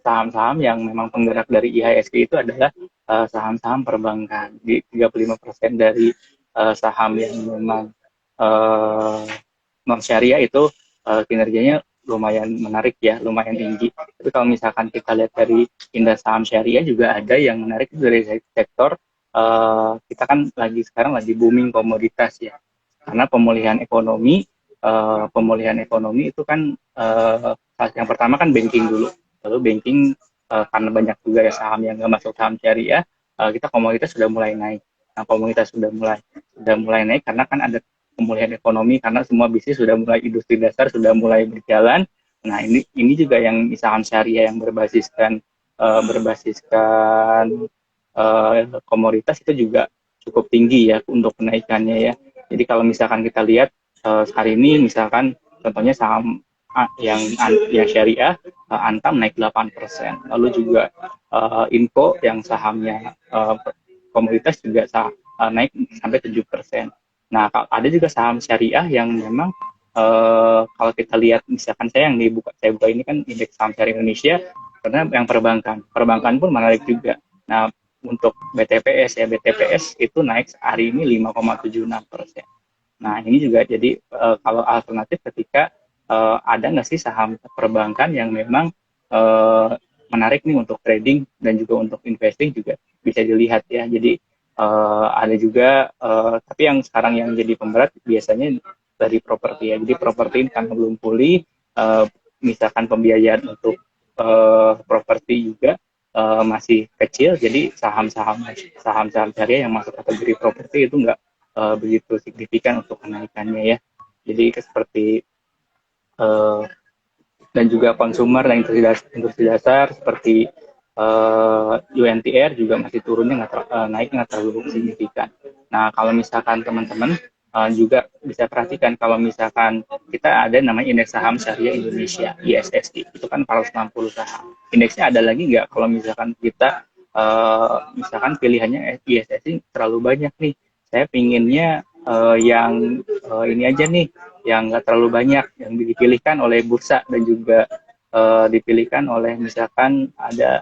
[SPEAKER 2] saham-saham yang memang penggerak dari IHSG itu adalah saham-saham perbankan. Di 35% dari saham yang memang non syariah itu kinerjanya lumayan menarik ya, lumayan tinggi. Tapi kalau misalkan kita lihat dari indeks saham syariah juga ada yang menarik dari sektor kita kan sekarang lagi booming komoditas ya. Karena pemulihan ekonomi itu kan yang pertama kan banking dulu. Lalu banking karena banyak juga ya saham yang nggak masuk saham syariah, kita komoditas sudah mulai naik. Nah, komoditas sudah mulai naik karena kan ada pemulihan ekonomi, karena semua bisnis sudah mulai, industri dasar sudah mulai berjalan. Nah, ini juga yang saham syariah yang berbasiskan komoditas itu juga cukup tinggi ya untuk kenaikannya ya. Jadi kalau misalkan kita lihat hari ini misalkan contohnya saham yang syariah, Antam naik 8%. Lalu juga Info yang sahamnya komoditas juga naik sampai 7%. Nah, ada juga saham syariah yang memang kalau kita lihat misalkan saya buka ini kan indeks saham syariah Indonesia, karena yang perbankan pun menarik juga. Nah, untuk BTPS itu naik hari ini 5,76%. Nah, ini juga jadi kalau alternatif ketika ada nggak sih saham perbankan yang memang menarik nih untuk trading dan juga untuk investing juga bisa dilihat ya. Jadi ada juga, tapi yang sekarang yang jadi pemberat biasanya dari properti ya. Jadi properti karena belum pulih, misalkan pembiayaan untuk properti juga masih kecil, jadi saham-saham syariah yang masuk kategori properti itu nggak begitu signifikan untuk kenaikannya ya. Jadi seperti dan juga konsumer dan industri dasar seperti UNTR juga masih turunnya naik nggak terlalu signifikan. Nah, kalau misalkan teman-teman juga bisa perhatikan kalau misalkan kita ada namanya indeks saham syariah Indonesia ISSI, itu kan 460 saham. Indeksnya ada lagi nggak kalau misalkan kita misalkan pilihannya ISSI terlalu banyak nih, saya pinginnya yang ini aja nih, yang nggak terlalu banyak, yang dipilihkan oleh bursa dan juga dipilihkan oleh misalkan ada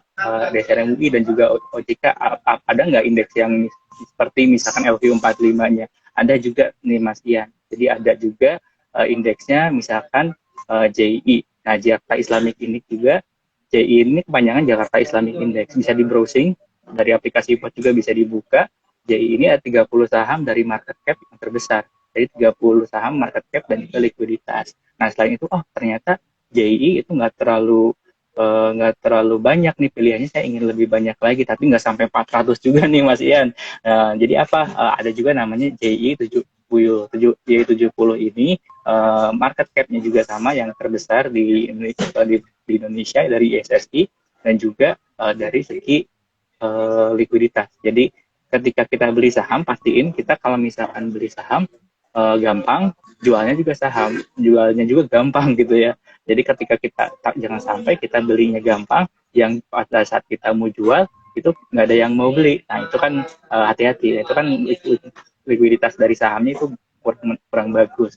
[SPEAKER 2] DSR MUI dan juga OJK, ada nggak indeks yang seperti misalkan LQ45-nya, ada juga nih Mas Ian. Jadi ada juga indeksnya misalkan JII. Nah, Jakarta Islamic Index juga, JII ini kepanjangan Jakarta Islamic Index. Bisa di browsing, dari aplikasi bot juga bisa dibuka. JII ini ada 30 saham dari market cap yang terbesar. Jadi 30 saham market cap dan juga likuiditas. Nah, selain itu, oh ternyata JII itu nggak terlalu banyak nih pilihannya, saya ingin lebih banyak lagi, tapi nggak sampai 400 juga nih Mas Ian. Jadi apa, ada juga namanya JI 70 ini, market cap-nya juga sama yang terbesar di Indonesia, di Indonesia dari ISSI, dan juga dari segi likuiditas. Jadi ketika kita beli saham, pastiin kita kalau misalkan beli saham gampang, jualnya juga gampang gitu ya. Jadi ketika kita jangan sampai kita belinya gampang, yang pada saat kita mau jual itu nggak ada yang mau beli. Nah itu kan hati-hati. Itu kan likuiditas dari sahamnya itu kurang bagus.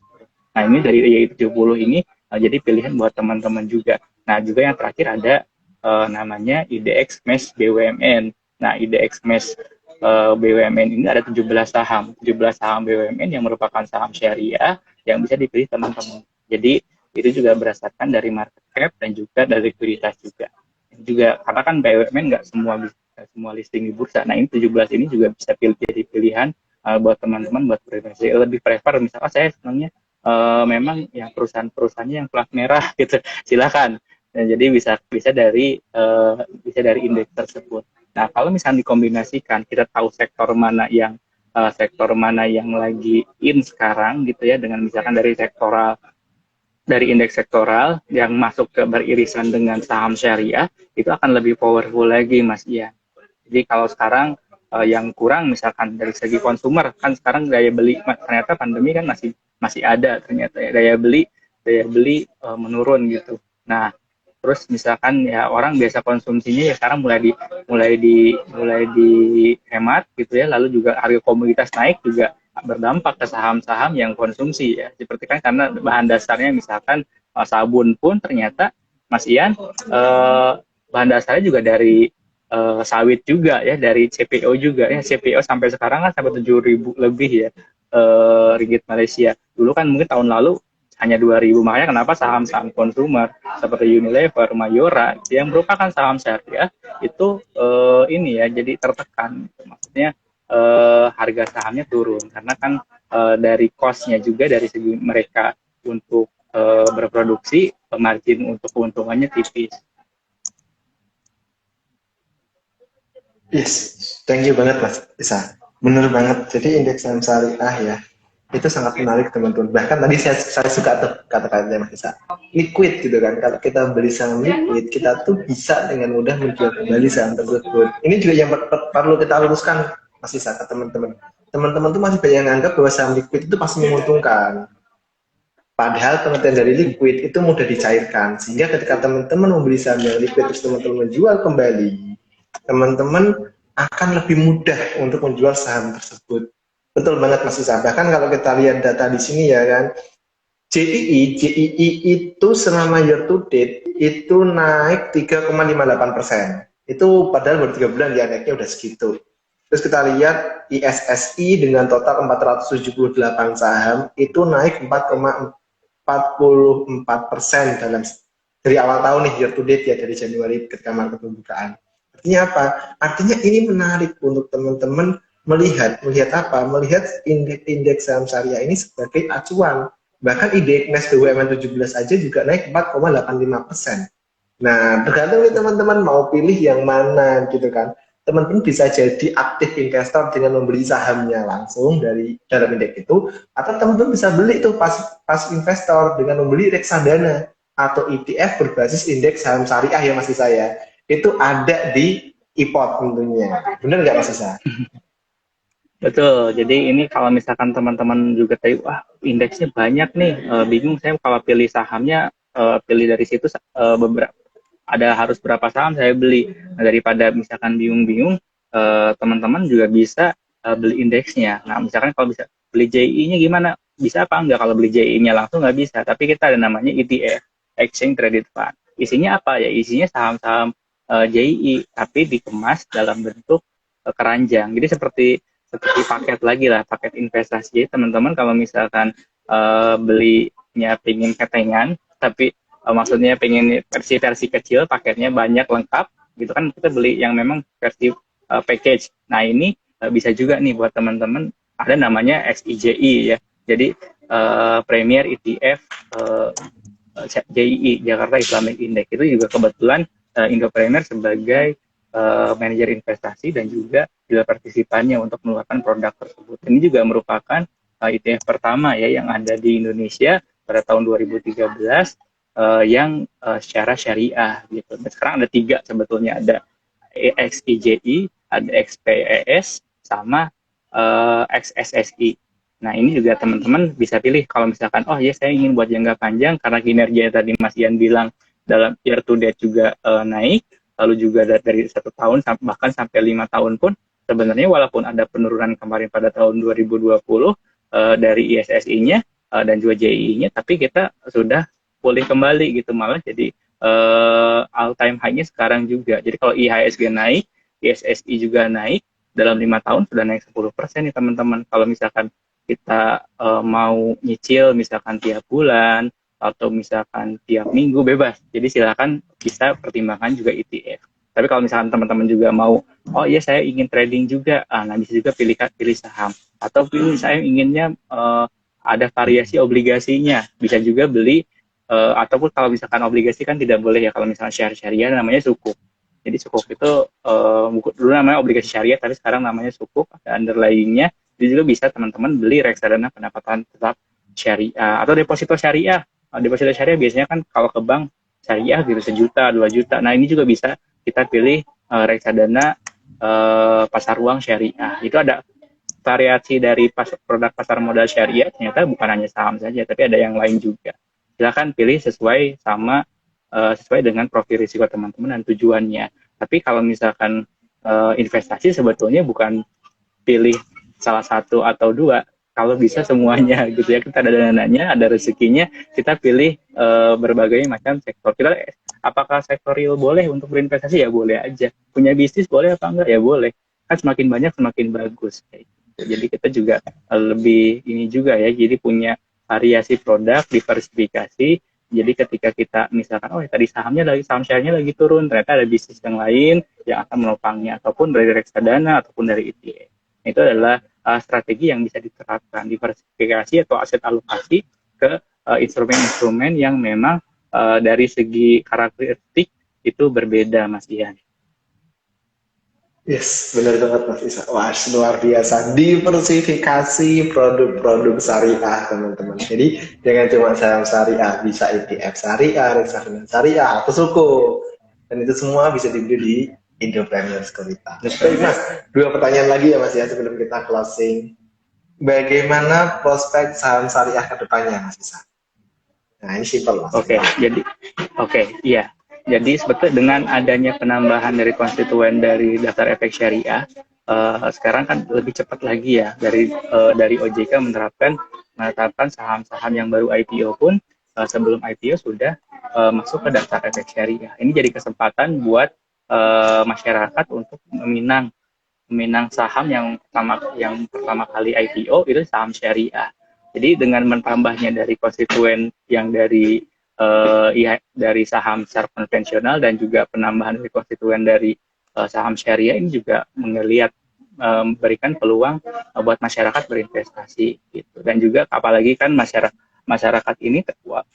[SPEAKER 2] Nah ini dari Y70 ini jadi pilihan buat teman-teman juga. Nah juga yang terakhir ada namanya IDX Mesh BUMN. Nah IDX Mesh BUMN ini ada 17 saham BUMN yang merupakan saham syariah yang bisa dipilih teman-teman. Jadi itu juga berdasarkan dari market cap dan juga dari likuiditas juga karena kan BUMN nggak semua listing di bursa. Nah ini 17 ini juga bisa jadi pilihan buat teman-teman buat berinvestasi. Lebih prefer misalnya saya sebenarnya memang yang perusahaannya yang plat merah gitu, silakan. Jadi bisa dari indeks tersebut. Nah kalau misalnya dikombinasikan, kita tahu sektor mana yang lagi in sekarang gitu ya, dengan misalkan dari indeks sektoral yang masuk ke beririsan dengan saham syariah, itu akan lebih powerful lagi Mas Ian. Jadi kalau sekarang yang kurang misalkan dari segi konsumer, kan sekarang daya beli, ternyata pandemi kan masih ada ternyata ya, daya beli menurun gitu. Nah terus misalkan ya orang biasa konsumsinya ya sekarang mulai dihemat gitu ya, lalu juga harga komoditas naik juga berdampak ke saham-saham yang konsumsi ya, seperti kan karena bahan dasarnya misalkan sabun pun ternyata Mas Ian bahan dasarnya juga dari sawit juga ya, dari CPO juga ya, CPO sampai sekarang kan sampai 7.000 lebih ya ringgit Malaysia. Dulu kan mungkin tahun lalu hanya 2.000, makanya kenapa saham-saham konsumer seperti Unilever, Mayora yang merupakan saham syariah itu ini ya jadi tertekan. Maksudnya harga sahamnya turun karena kan dari cost-nya juga, dari segi mereka untuk berproduksi, margin untuk keuntungannya tipis.
[SPEAKER 1] Yes, thank you banget Mas Isa. Bener banget. Jadi indeks saham syariah ya, itu sangat menarik teman-teman. Bahkan tadi saya suka tuh kata-katanya Mas Isa. Liquid gitu kan. Kalau kita beli saham liquid, kita tuh bisa dengan mudah menjual kembali saham tersebut. Ini juga yang perlu kita luruskan Mas Isa ke teman-teman. Teman-teman tuh masih banyak yang anggap bahwa saham liquid itu pasti menguntungkan. Padahal pengertian dari liquid itu mudah dicairkan. Sehingga ketika teman-teman membeli saham yang liquid terus teman-teman menjual kembali, teman-teman akan lebih mudah untuk menjual saham tersebut. Betul banget Mas Isa. Bahkan kalau kita lihat data di sini ya kan, JII itu selama year to date itu naik 3,58%. Itu padahal baru 3 bulan ya naiknya udah segitu. Terus kita lihat ISSI dengan total 478 saham itu naik 4,44% dari awal tahun nih, year to date ya, dari Januari ketika market pembukaan. Artinya apa? Artinya ini menarik untuk teman-teman melihat apa? Melihat indeks saham syariah ini sebagai acuan. Bahkan indeks BUMN 17 aja juga naik 4,85%. Nah, tergantung nih teman-teman mau pilih yang mana gitu kan. Teman-teman bisa jadi aktif investor dengan membeli sahamnya langsung dari dalam indeks itu, atau teman-teman bisa beli tuh pas investor dengan membeli reksadana atau ETF berbasis indeks saham syariah ya Mas Isa ya. Itu ada di iPod tentunya. Benar nggak Mas Isa?
[SPEAKER 2] Betul, jadi ini kalau misalkan teman-teman juga tahu, wah indeksnya banyak nih, bingung saya kalau pilih sahamnya, pilih dari situ beberapa, harus berapa saham saya beli. Nah, daripada misalkan bingung-bingung, teman-teman juga bisa beli indeksnya. Nah misalkan kalau bisa beli JI-nya gimana? Bisa apa enggak? Kalau beli JI-nya langsung nggak bisa, tapi kita ada namanya ETF, Exchange Traded Fund. Isinya apa ya? Isinya saham-saham JI, tapi dikemas dalam bentuk keranjang. Jadi seperti seperti paket lagi lah, paket investasi. Jadi teman-teman kalau misalkan belinya pingin ketengan, tapi maksudnya pengen versi kecil, paketnya banyak lengkap, gitu kan kita beli yang memang versi package. Nah ini bisa juga nih buat teman-teman, ada namanya XIJI ya. Jadi Premier ETF JII, Jakarta Islamic Index, itu juga kebetulan Indopreneur sebagai manajer investasi dan juga dealer partisipannya untuk mengeluarkan produk tersebut. Ini juga merupakan ETF pertama ya yang ada di Indonesia pada tahun 2013 yang secara syariah gitu. Dan sekarang ada 3 sebetulnya, ada XIJI, ada XPES, sama XSSI. Nah ini juga teman-teman bisa pilih kalau misalkan, oh ya saya ingin buat jangka panjang karena kinerja tadi Mas Ian bilang dalam year to date juga naik, lalu juga dari 1 tahun bahkan sampai 5 tahun pun sebenarnya walaupun ada penurunan kemarin pada tahun 2020 dari ISSI-nya dan juga JII-nya, tapi kita sudah pulih kembali gitu, malah jadi all time high-nya sekarang juga. Jadi kalau IHSG naik, ISSI juga naik, dalam 5 tahun sudah naik 10% nih teman-teman. Kalau misalkan kita mau nyicil misalkan tiap bulan atau misalkan tiap minggu, bebas. Jadi silakan bisa pertimbangkan juga ETF. Tapi kalau misalkan teman-teman juga mau, oh iya saya ingin trading juga, nah bisa juga pilih saham. Atau saya inginnya ada variasi obligasinya, bisa juga beli, ataupun kalau misalkan obligasi kan tidak boleh ya, kalau misalkan syariah namanya sukuk. Jadi sukuk itu dulu namanya obligasi syariah, tapi sekarang namanya sukuk, ada underlying-nya. Jadi juga bisa teman-teman beli reksadana pendapatan tetap syariah atau deposito syariah. Deposito syariah biasanya kan kalau ke bank syariah gitu 1 juta, 2 juta. Nah ini juga bisa kita pilih reksadana pasar uang syariah. Itu ada variasi dari produk pasar modal syariah, ternyata bukan hanya saham saja, tapi ada yang lain juga. Silakan pilih sesuai dengan profil risiko teman-teman dan tujuannya. Tapi kalau misalkan investasi sebetulnya bukan pilih salah satu atau 2, kalau bisa semuanya gitu ya. Kita ada dananya, ada rezekinya, kita pilih berbagai macam sektor. Kita apakah sektor real boleh untuk berinvestasi? Ya boleh aja. Punya bisnis boleh apa enggak? Ya boleh. Kan semakin banyak semakin bagus. Jadi kita juga lebih ini juga ya, jadi punya variasi produk, diversifikasi. Jadi ketika kita misalkan, oh tadi saham share-nya lagi turun, ternyata ada bisnis yang lain yang akan menopangnya, ataupun dari reksadana ataupun dari ETF. Itu adalah strategi yang bisa diterapkan, diversifikasi atau aset alokasi ke instrumen-instrumen yang memang dari segi karakteristik itu berbeda, Mas Ian.
[SPEAKER 1] Yes, benar banget Mas Isa. Wah, luar biasa. Diversifikasi produk-produk syariah, teman-teman. Jadi, jangan cuma saham syariah, bisa ETF syariah, reksadana syariah, atau suku. Dan itu semua bisa dibeli di Indopreneur Sekuritas. Baik, Mas. 2 pertanyaan lagi ya, Mas, ya, sebelum kita closing. Bagaimana prospek saham syariah ke depannya, Mas Isa? Nah, ini simpel, Mas.
[SPEAKER 2] Iya. Jadi sebetulnya dengan adanya penambahan dari konstituen dari daftar efek syariah, sekarang kan lebih cepat lagi ya dari OJK menetapkan saham-saham yang baru IPO pun sebelum IPO sudah masuk ke daftar efek syariah. Ini jadi kesempatan buat masyarakat untuk meminang saham yang pertama kali IPO itu saham syariah. Jadi dengan menambahnya dari konstituen yang dari saham secara konvensional dan juga penambahan dari konstituen dari saham syariah, ini juga memberikan peluang buat masyarakat berinvestasi gitu. Dan juga apalagi kan masyarakat ini,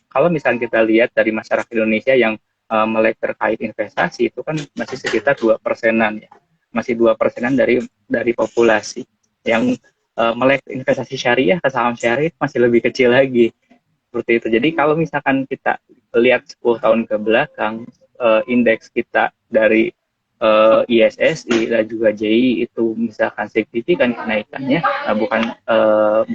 [SPEAKER 2] kalau misalnya kita lihat dari masyarakat Indonesia yang melek terkait investasi itu kan masih sekitar 2%-an ya, masih 2%-an dari populasi yang melek investasi syariah ke saham syariah masih lebih kecil lagi. Seperti itu. Jadi kalau misalkan kita lihat 10 tahun ke belakang, indeks kita dari ISSI dan juga JI itu misalkan signifikan kenaikannya, bukan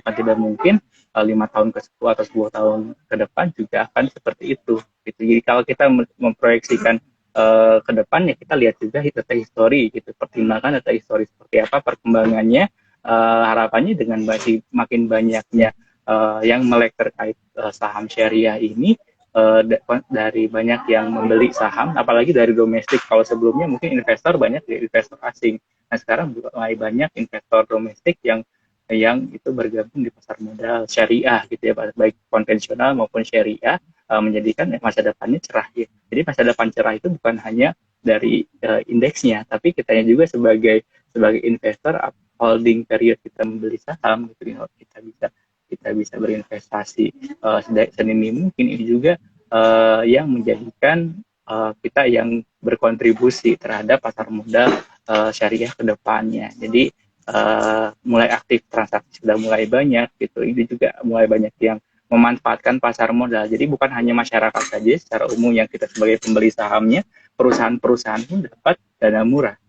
[SPEAKER 2] tidak mungkin 5 tahun ke 10 atau 10 tahun ke depan juga akan seperti itu. Gitu. Jadi kalau kita memproyeksikan ke depan, ya kita lihat juga data histori, gitu, pertimbangan data histori seperti apa perkembangannya, harapannya dengan makin banyaknya yang melek terkait saham syariah ini, dari banyak yang membeli saham, apalagi dari domestik. Kalau sebelumnya mungkin investor banyak dari investor asing. Nah sekarang mulai banyak investor domestik yang itu bergabung di pasar modal syariah gitu ya, baik konvensional maupun syariah, menjadikan masa depannya cerah ya. Jadi masa depan cerah itu bukan hanya dari indeksnya, tapi kitanya juga sebagai investor, holding period kita membeli saham gitu ya, kita bisa berinvestasi sedini mungkin. Ini juga yang menjadikan kita yang berkontribusi terhadap pasar modal syariah ke depannya. Jadi mulai aktif transaksi sudah mulai banyak gitu. Ini juga mulai banyak yang memanfaatkan pasar modal. Jadi bukan hanya masyarakat saja secara umum yang kita sebagai pembeli sahamnya, perusahaan-perusahaan pun dapat dana murah.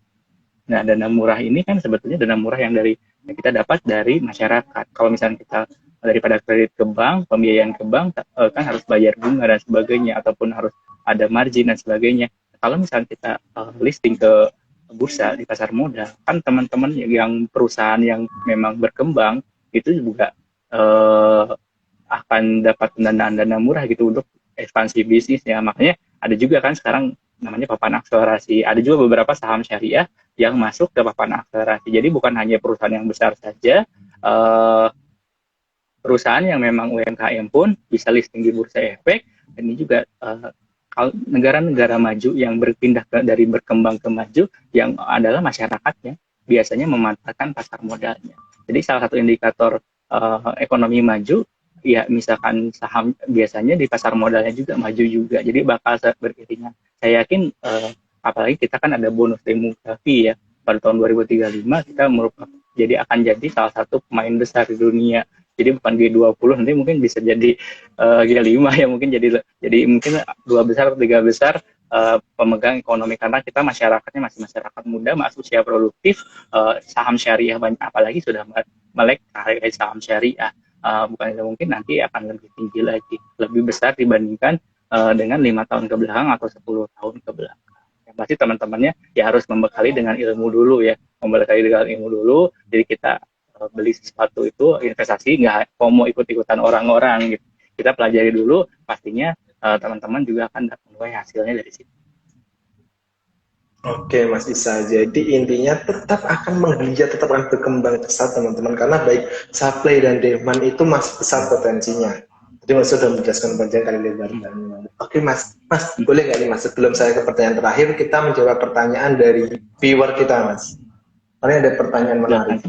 [SPEAKER 2] Nah, dana murah ini kan sebetulnya dana murah yang kita dapat dari masyarakat. Kalau misalnya kita daripada kredit ke bank, pembiayaan ke bank kan harus bayar bunga dan sebagainya, ataupun harus ada margin dan sebagainya. Kalau misalnya kita listing ke bursa di pasar modal, kan teman-teman yang perusahaan yang memang berkembang itu juga akan dapat pendanaan dana murah gitu untuk ekspansi bisnisnya. Makanya ada juga kan sekarang namanya papan akselerasi. Ada juga beberapa saham syariah yang masuk ke papan akselerasi. Jadi bukan hanya perusahaan yang besar saja, perusahaan yang memang UMKM pun bisa listing di bursa efek. Dan ini juga negara-negara maju yang berpindah dari berkembang ke maju yang adalah masyarakatnya biasanya memanfaatkan pasar modalnya. Jadi salah satu indikator ekonomi maju ya misalkan saham biasanya di pasar modalnya juga maju juga. Jadi bakal beriringan. Saya yakin apalagi kita kan ada bonus demografi ya, pada tahun 2035 kita jadi akan jadi salah satu pemain besar di dunia. Jadi bukan G20, nanti mungkin bisa jadi G5 ya, mungkin jadi mungkin 2 besar atau 3 besar pemegang ekonomi, karena kita masyarakatnya masih masyarakat muda, masih usia produktif, saham syariah banyak, apalagi sudah melek harga saham syariah. Bukan itu mungkin nanti akan lebih tinggi lagi, lebih besar dibandingkan dengan 5 tahun ke belakang atau 10 tahun ke belakang. Yang pasti teman-temannya ya harus membekali dengan ilmu dulu ya, membekali dengan ilmu dulu. Jadi kita beli sesuatu itu investasi nggak mau ikut-ikutan orang-orang gitu. Kita pelajari dulu, pastinya teman-teman juga akan menuai hasilnya dari situ.
[SPEAKER 1] Oke Mas Isa, jadi intinya tetap akan menggeliat, tetap akan berkembang pesat teman-teman, karena baik supply dan demand itu masih besar potensinya. Jadi Mas sudah menjelaskan panjang kali lebar. Oke Mas boleh nggak nih Mas, sebelum saya ke pertanyaan terakhir, kita menjawab pertanyaan dari viewer kita Mas. Karena ada pertanyaan menarik.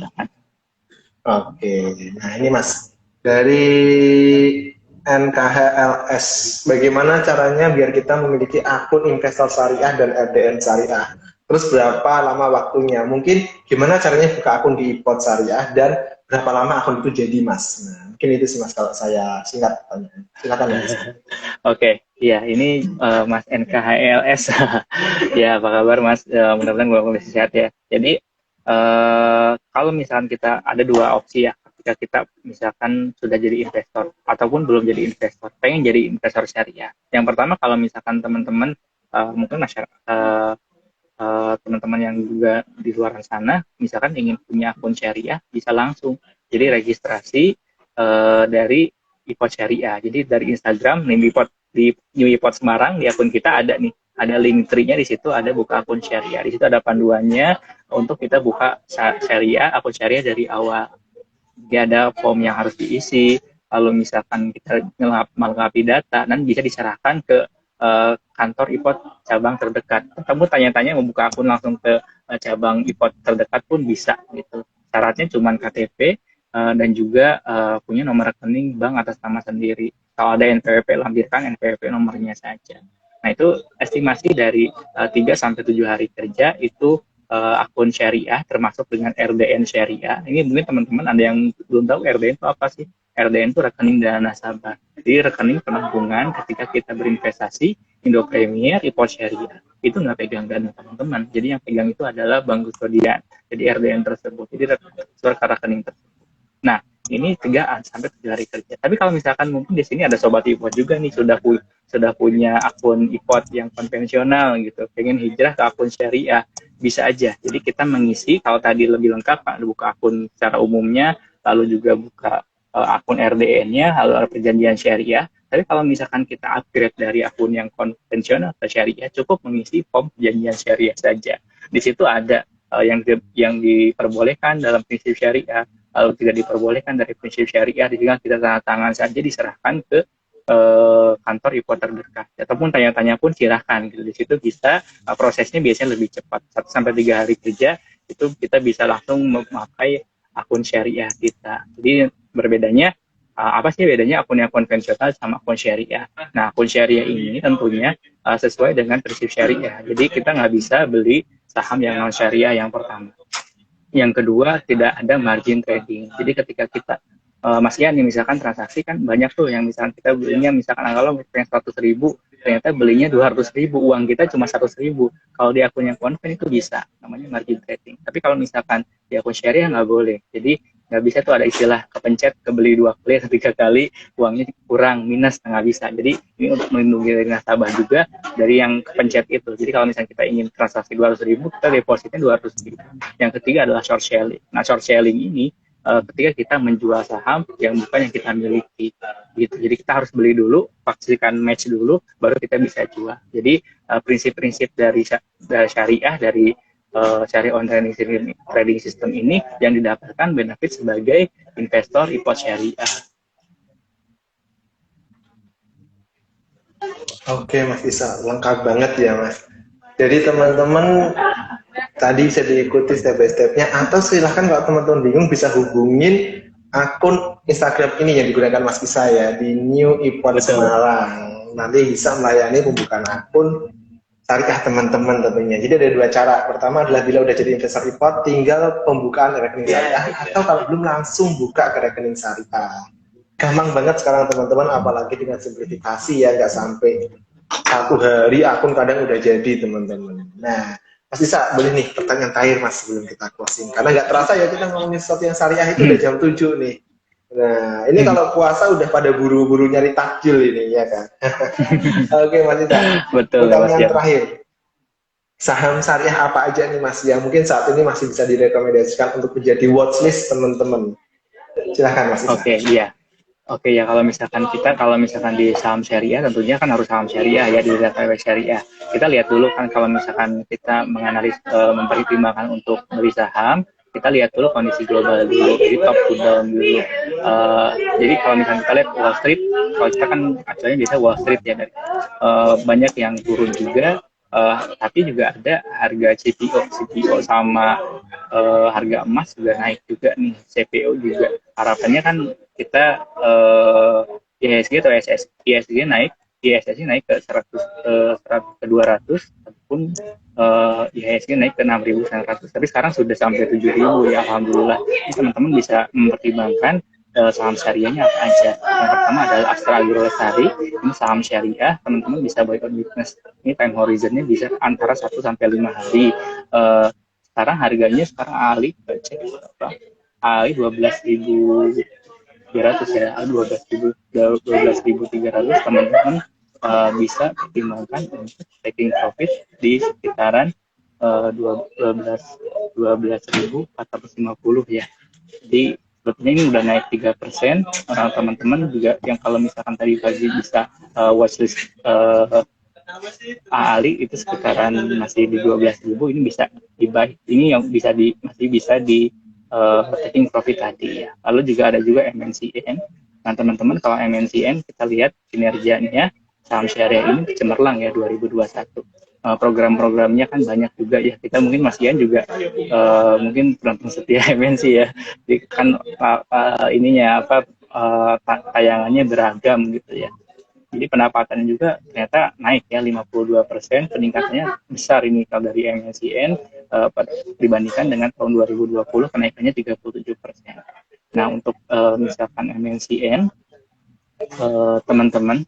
[SPEAKER 1] Oke, nah ini Mas, dari NKHLS, bagaimana caranya biar kita memiliki akun investor syariah dan RDN syariah? Terus berapa lama waktunya? Mungkin gimana caranya buka akun di IPOT syariah dan berapa lama akun itu jadi Mas? Nah, mungkin itu sih Mas kalau saya singkat tanya. Silakan Mas.
[SPEAKER 2] Oke, ya ini Mas NKHLS. Ya, apa kabar Mas? Mudah-mudahan gue kondisi sehat ya. Jadi kalau misalkan kita ada 2 opsi ya, ketika kita misalkan sudah jadi investor ataupun belum jadi investor, pengen jadi investor syariah. Yang pertama, kalau misalkan teman-teman mungkin masyarakat teman-teman yang juga di luar sana misalkan ingin punya akun syariah, bisa langsung jadi registrasi dari IPOT syariah. Jadi dari Instagram di New IPOT Semarang, di akun kita ada nih, ada link tree-nya, di situ ada buka akun syariah. Di situ ada panduannya untuk kita buka syariah, akun syariah dari awal. Dia ada form yang harus diisi, lalu misalkan kita melengkapi data, dan bisa diserahkan ke kantor IPOT cabang terdekat. Kamu tanya-tanya mau buka akun langsung ke cabang IPOT terdekat pun bisa gitu. Syaratnya cuma KTP dan juga punya nomor rekening bank atas nama sendiri. Kalau ada NPWP, lampirkan NPWP nomornya saja. Nah, itu estimasi dari 3 sampai 7 hari kerja itu akun syariah, termasuk dengan RDN syariah. Ini mungkin teman-teman ada yang belum tahu RDN itu apa sih? RDN itu rekening dana nasabah. Jadi rekening penampungan ketika kita berinvestasi, Indo Premier, IPOT syariah. Itu nggak pegang dana teman-teman. Jadi yang pegang itu adalah bank kustodian. Jadi RDN tersebut. Jadi transfer ke rekening tersebut. Nah, ini 3 sampai 7 hari kerja. Tapi kalau misalkan mungkin di sini ada sobat IPOT juga nih, sudah punya akun IPOT yang konvensional gitu, pengen hijrah ke akun syariah, bisa aja. Jadi kita mengisi, kalau tadi lebih lengkap Pak, buka akun secara umumnya, lalu juga buka akun RDN-nya, lalu ada perjanjian syariah, Tapi kalau misalkan kita upgrade dari akun yang konvensional ke syariah, cukup mengisi form perjanjian syariah saja. Di situ ada yang diperbolehkan dalam prinsip syariah, lalu tidak diperbolehkan dari prinsip syariah, tinggal kita tanda tangan saja, diserahkan ke kantor IPO terdekat, ataupun tanya-tanya pun silahkan gitu. Di situ bisa prosesnya biasanya lebih cepat, 1 sampai 3 hari kerja itu kita bisa langsung memakai akun syariah kita. Jadi berbedanya apa sih bedanya akun yang konvensional sama akun syariah? Nah, akun syariah ini tentunya sesuai dengan prinsip syariah. Jadi kita nggak bisa beli saham yang non syariah yang pertama. Yang kedua, tidak ada margin trading. Jadi ketika kita Mas Ian nih misalkan transaksi kan banyak tuh yang misalkan kita belinya misalkan kalau pengen 100.000 ternyata belinya 200.000, uang kita cuma 100.000. Kalau di akun yang konven itu bisa, namanya margin trading. Tapi kalau misalkan di akun syariah nggak boleh. Jadi nggak bisa tuh ada istilah kepencet kebeli 2 kali atau 3 kali uangnya kurang minus, nggak bisa. Jadi ini untuk melindungi nasabah juga dari yang kepencet itu. Jadi kalau misalnya kita ingin transaksi 200.000, kita depositnya 200.000. Yang ketiga adalah short selling. Nah, short selling ini ketika kita menjual saham yang bukan yang kita miliki gitu. Jadi kita harus beli dulu, pastikan match dulu, baru kita bisa jual. Jadi prinsip-prinsip dari syariah, dari syariah on trading system ini yang didapatkan benefit sebagai investor IPO syariah.
[SPEAKER 1] Oke Mas Isa, lengkap banget ya Mas. Jadi teman-teman tadi bisa diikuti step by stepnya, atau silahkan kalau teman-teman bingung bisa hubungin akun Instagram ini yang digunakan Mas Isa ya, di New Ipon Semarang. Nanti bisa melayani pembukaan akun syariah teman-teman tentunya. Jadi ada 2 cara. Pertama adalah bila udah jadi investor IPOT, tinggal pembukaan rekening syariah, atau kalau belum langsung buka ke rekening syariah. Gampang banget sekarang teman-teman, apalagi dengan simplifikasi ya, nggak sampai 1 hari akun kadang udah jadi teman-teman. Nah, Mas Isa, boleh nih pertanyaan terakhir Mas sebelum kita closing. Karena nggak terasa ya kita ngomongin sesuatu yang syariah itu udah jam 7 nih. Nah, ini kalau puasa udah pada buru-buru nyari takjil ini, ya kan? Oke Mas Isa, pertanyaan terakhir. Saham syariah apa aja nih Mas yang mungkin saat ini masih bisa direkomendasikan untuk menjadi watchlist teman-teman? Silahkan Mas Isa.
[SPEAKER 2] Oke, iya. Oke ya, kalau misalkan di saham syariah tentunya kan harus saham syariah ya, di data syariah. Kita lihat dulu kan kalau misalkan kita mempertimbangkan untuk beli saham, kita lihat dulu kondisi global dulu, jadi top to down dulu. Jadi kalau misalkan kita lihat Wall Street, kalau kita kan acuannya biasa Wall Street ya, banyak yang turun juga, tapi juga ada harga CPO sama harga emas juga naik juga nih, CPO juga. Harapannya kan kita IHSG atau IHSG naik ke 100 ke 200, ataupun IHSG naik ke 6.900, tapi sekarang sudah sampai 7.000 ya, alhamdulillah. Jadi teman-teman bisa mempertimbangkan saham syariahnya apa aja. Yang pertama adalah Astra Agro Lestari, ini saham syariah, teman-teman bisa buy on weakness. Ini time horizonnya bisa antara 1 sampai 5 hari. Sekarang harganya Ali Ali 12.300 ya, 12.300, teman-teman bisa pertimbangkan untuk taking profit di sekitaran 12.450 ya. Jadi sebetulnya ini udah naik 3%. Teman-teman juga yang kalau misalkan tadi pagi bisa watchlist Ali itu sekitaran masih di 12.000, ini bisa di-buy. Ini yang masih bisa di taking profit tadi ya. Lalu juga ada juga MNCN. Nah teman-teman, kalau MNCN kita lihat kinerjanya saham syariah ini cemerlang ya 2021. Program-programnya kan banyak juga ya. Kita mungkin Mas Ian juga mungkin penonton setia MNC ya. Jadi kan tayangannya beragam gitu ya. Jadi pendapatannya juga ternyata naik ya 52%, peningkatannya besar ini kalau dari MNCN dibandingkan dengan tahun 2020 kenaikannya 37%. Nah untuk misalkan MNCN, teman-teman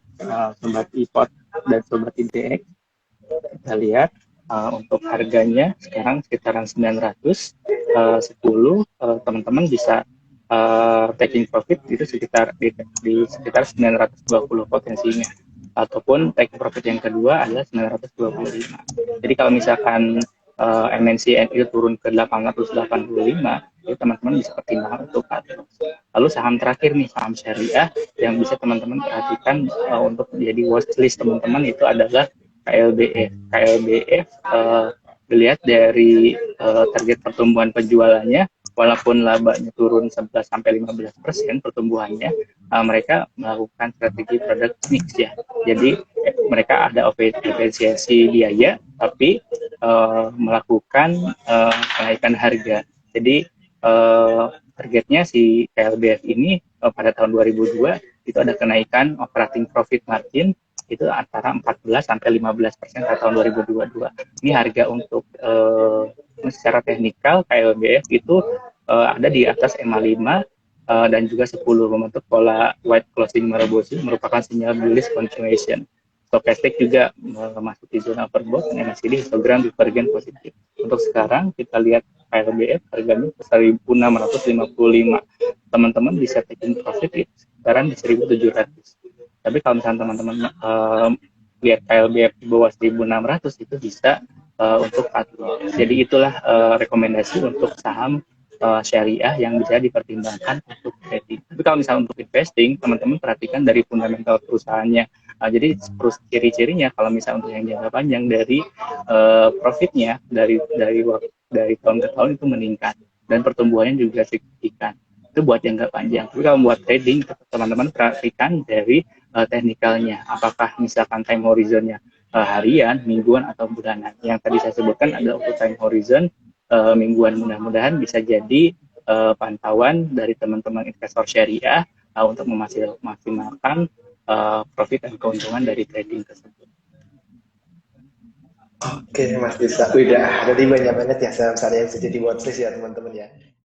[SPEAKER 2] sobat IPOT dan sobat IDX, kita lihat untuk harganya sekarang sekitaran 910, teman-teman bisa taking profit itu sekitar di sekitar 920 potensinya, ataupun taking profit yang kedua adalah 925. Jadi kalau misalkan MNCN itu turun ke 885, itu teman-teman bisa pertimbangkan untuk cut loss. Lalu saham terakhir nih, saham syariah yang bisa teman-teman perhatikan untuk jadi watchlist teman-teman itu adalah KLBF. KLBF dilihat dari target pertumbuhan penjualannya, walaupun labanya turun 11 sampai 15% pertumbuhannya, mereka melakukan strategi product mix ya. Jadi mereka ada efisiensi biaya, tapi melakukan kenaikan harga. Jadi targetnya si KLBF ini pada tahun 2002 itu ada kenaikan operating profit margin itu antara 14 sampai 15% pada tahun 2022. Ini harga untuk secara teknikal KLBF itu ada di atas EMA 5 dan juga 10 membentuk pola white closing Marubozu merupakan sinyal bullish continuation. Stochastic juga memasuki zona overbought dan MACD histogram divergen positif. Untuk sekarang kita lihat KLBF harganya 1.655. Teman-teman bisa taking profit sekarang di 1.700. Tapi kalau misalnya teman-teman lihat KLBF di bawah 1.600 itu bisa untuk cut loss. Jadi itulah rekomendasi untuk saham syariah yang bisa dipertimbangkan untuk trading. Tapi kalau misalnya untuk investing, teman-teman perhatikan dari fundamental perusahaannya. Jadi ciri-cirinya kalau misalnya untuk yang jangka panjang dari profitnya dari tahun ke tahun itu meningkat dan pertumbuhannya juga signifikan. Itu buat jangka panjang. Tapi kalau buat trading, teman-teman perhatikan dari teknikalnya. Apakah misalkan time horizonnya harian, mingguan, atau bulanan. Yang tadi saya sebutkan ada untuk time horizon mingguan, mudah-mudahan bisa jadi pantauan dari teman-teman investor syariah untuk memaksimalkan profit dan keuntungan dari trading tersebut.
[SPEAKER 1] Oke, Mas Dista. Udah, jadi banyak banget ya saham-saham yang bisa jadi watchlist ya teman-teman ya.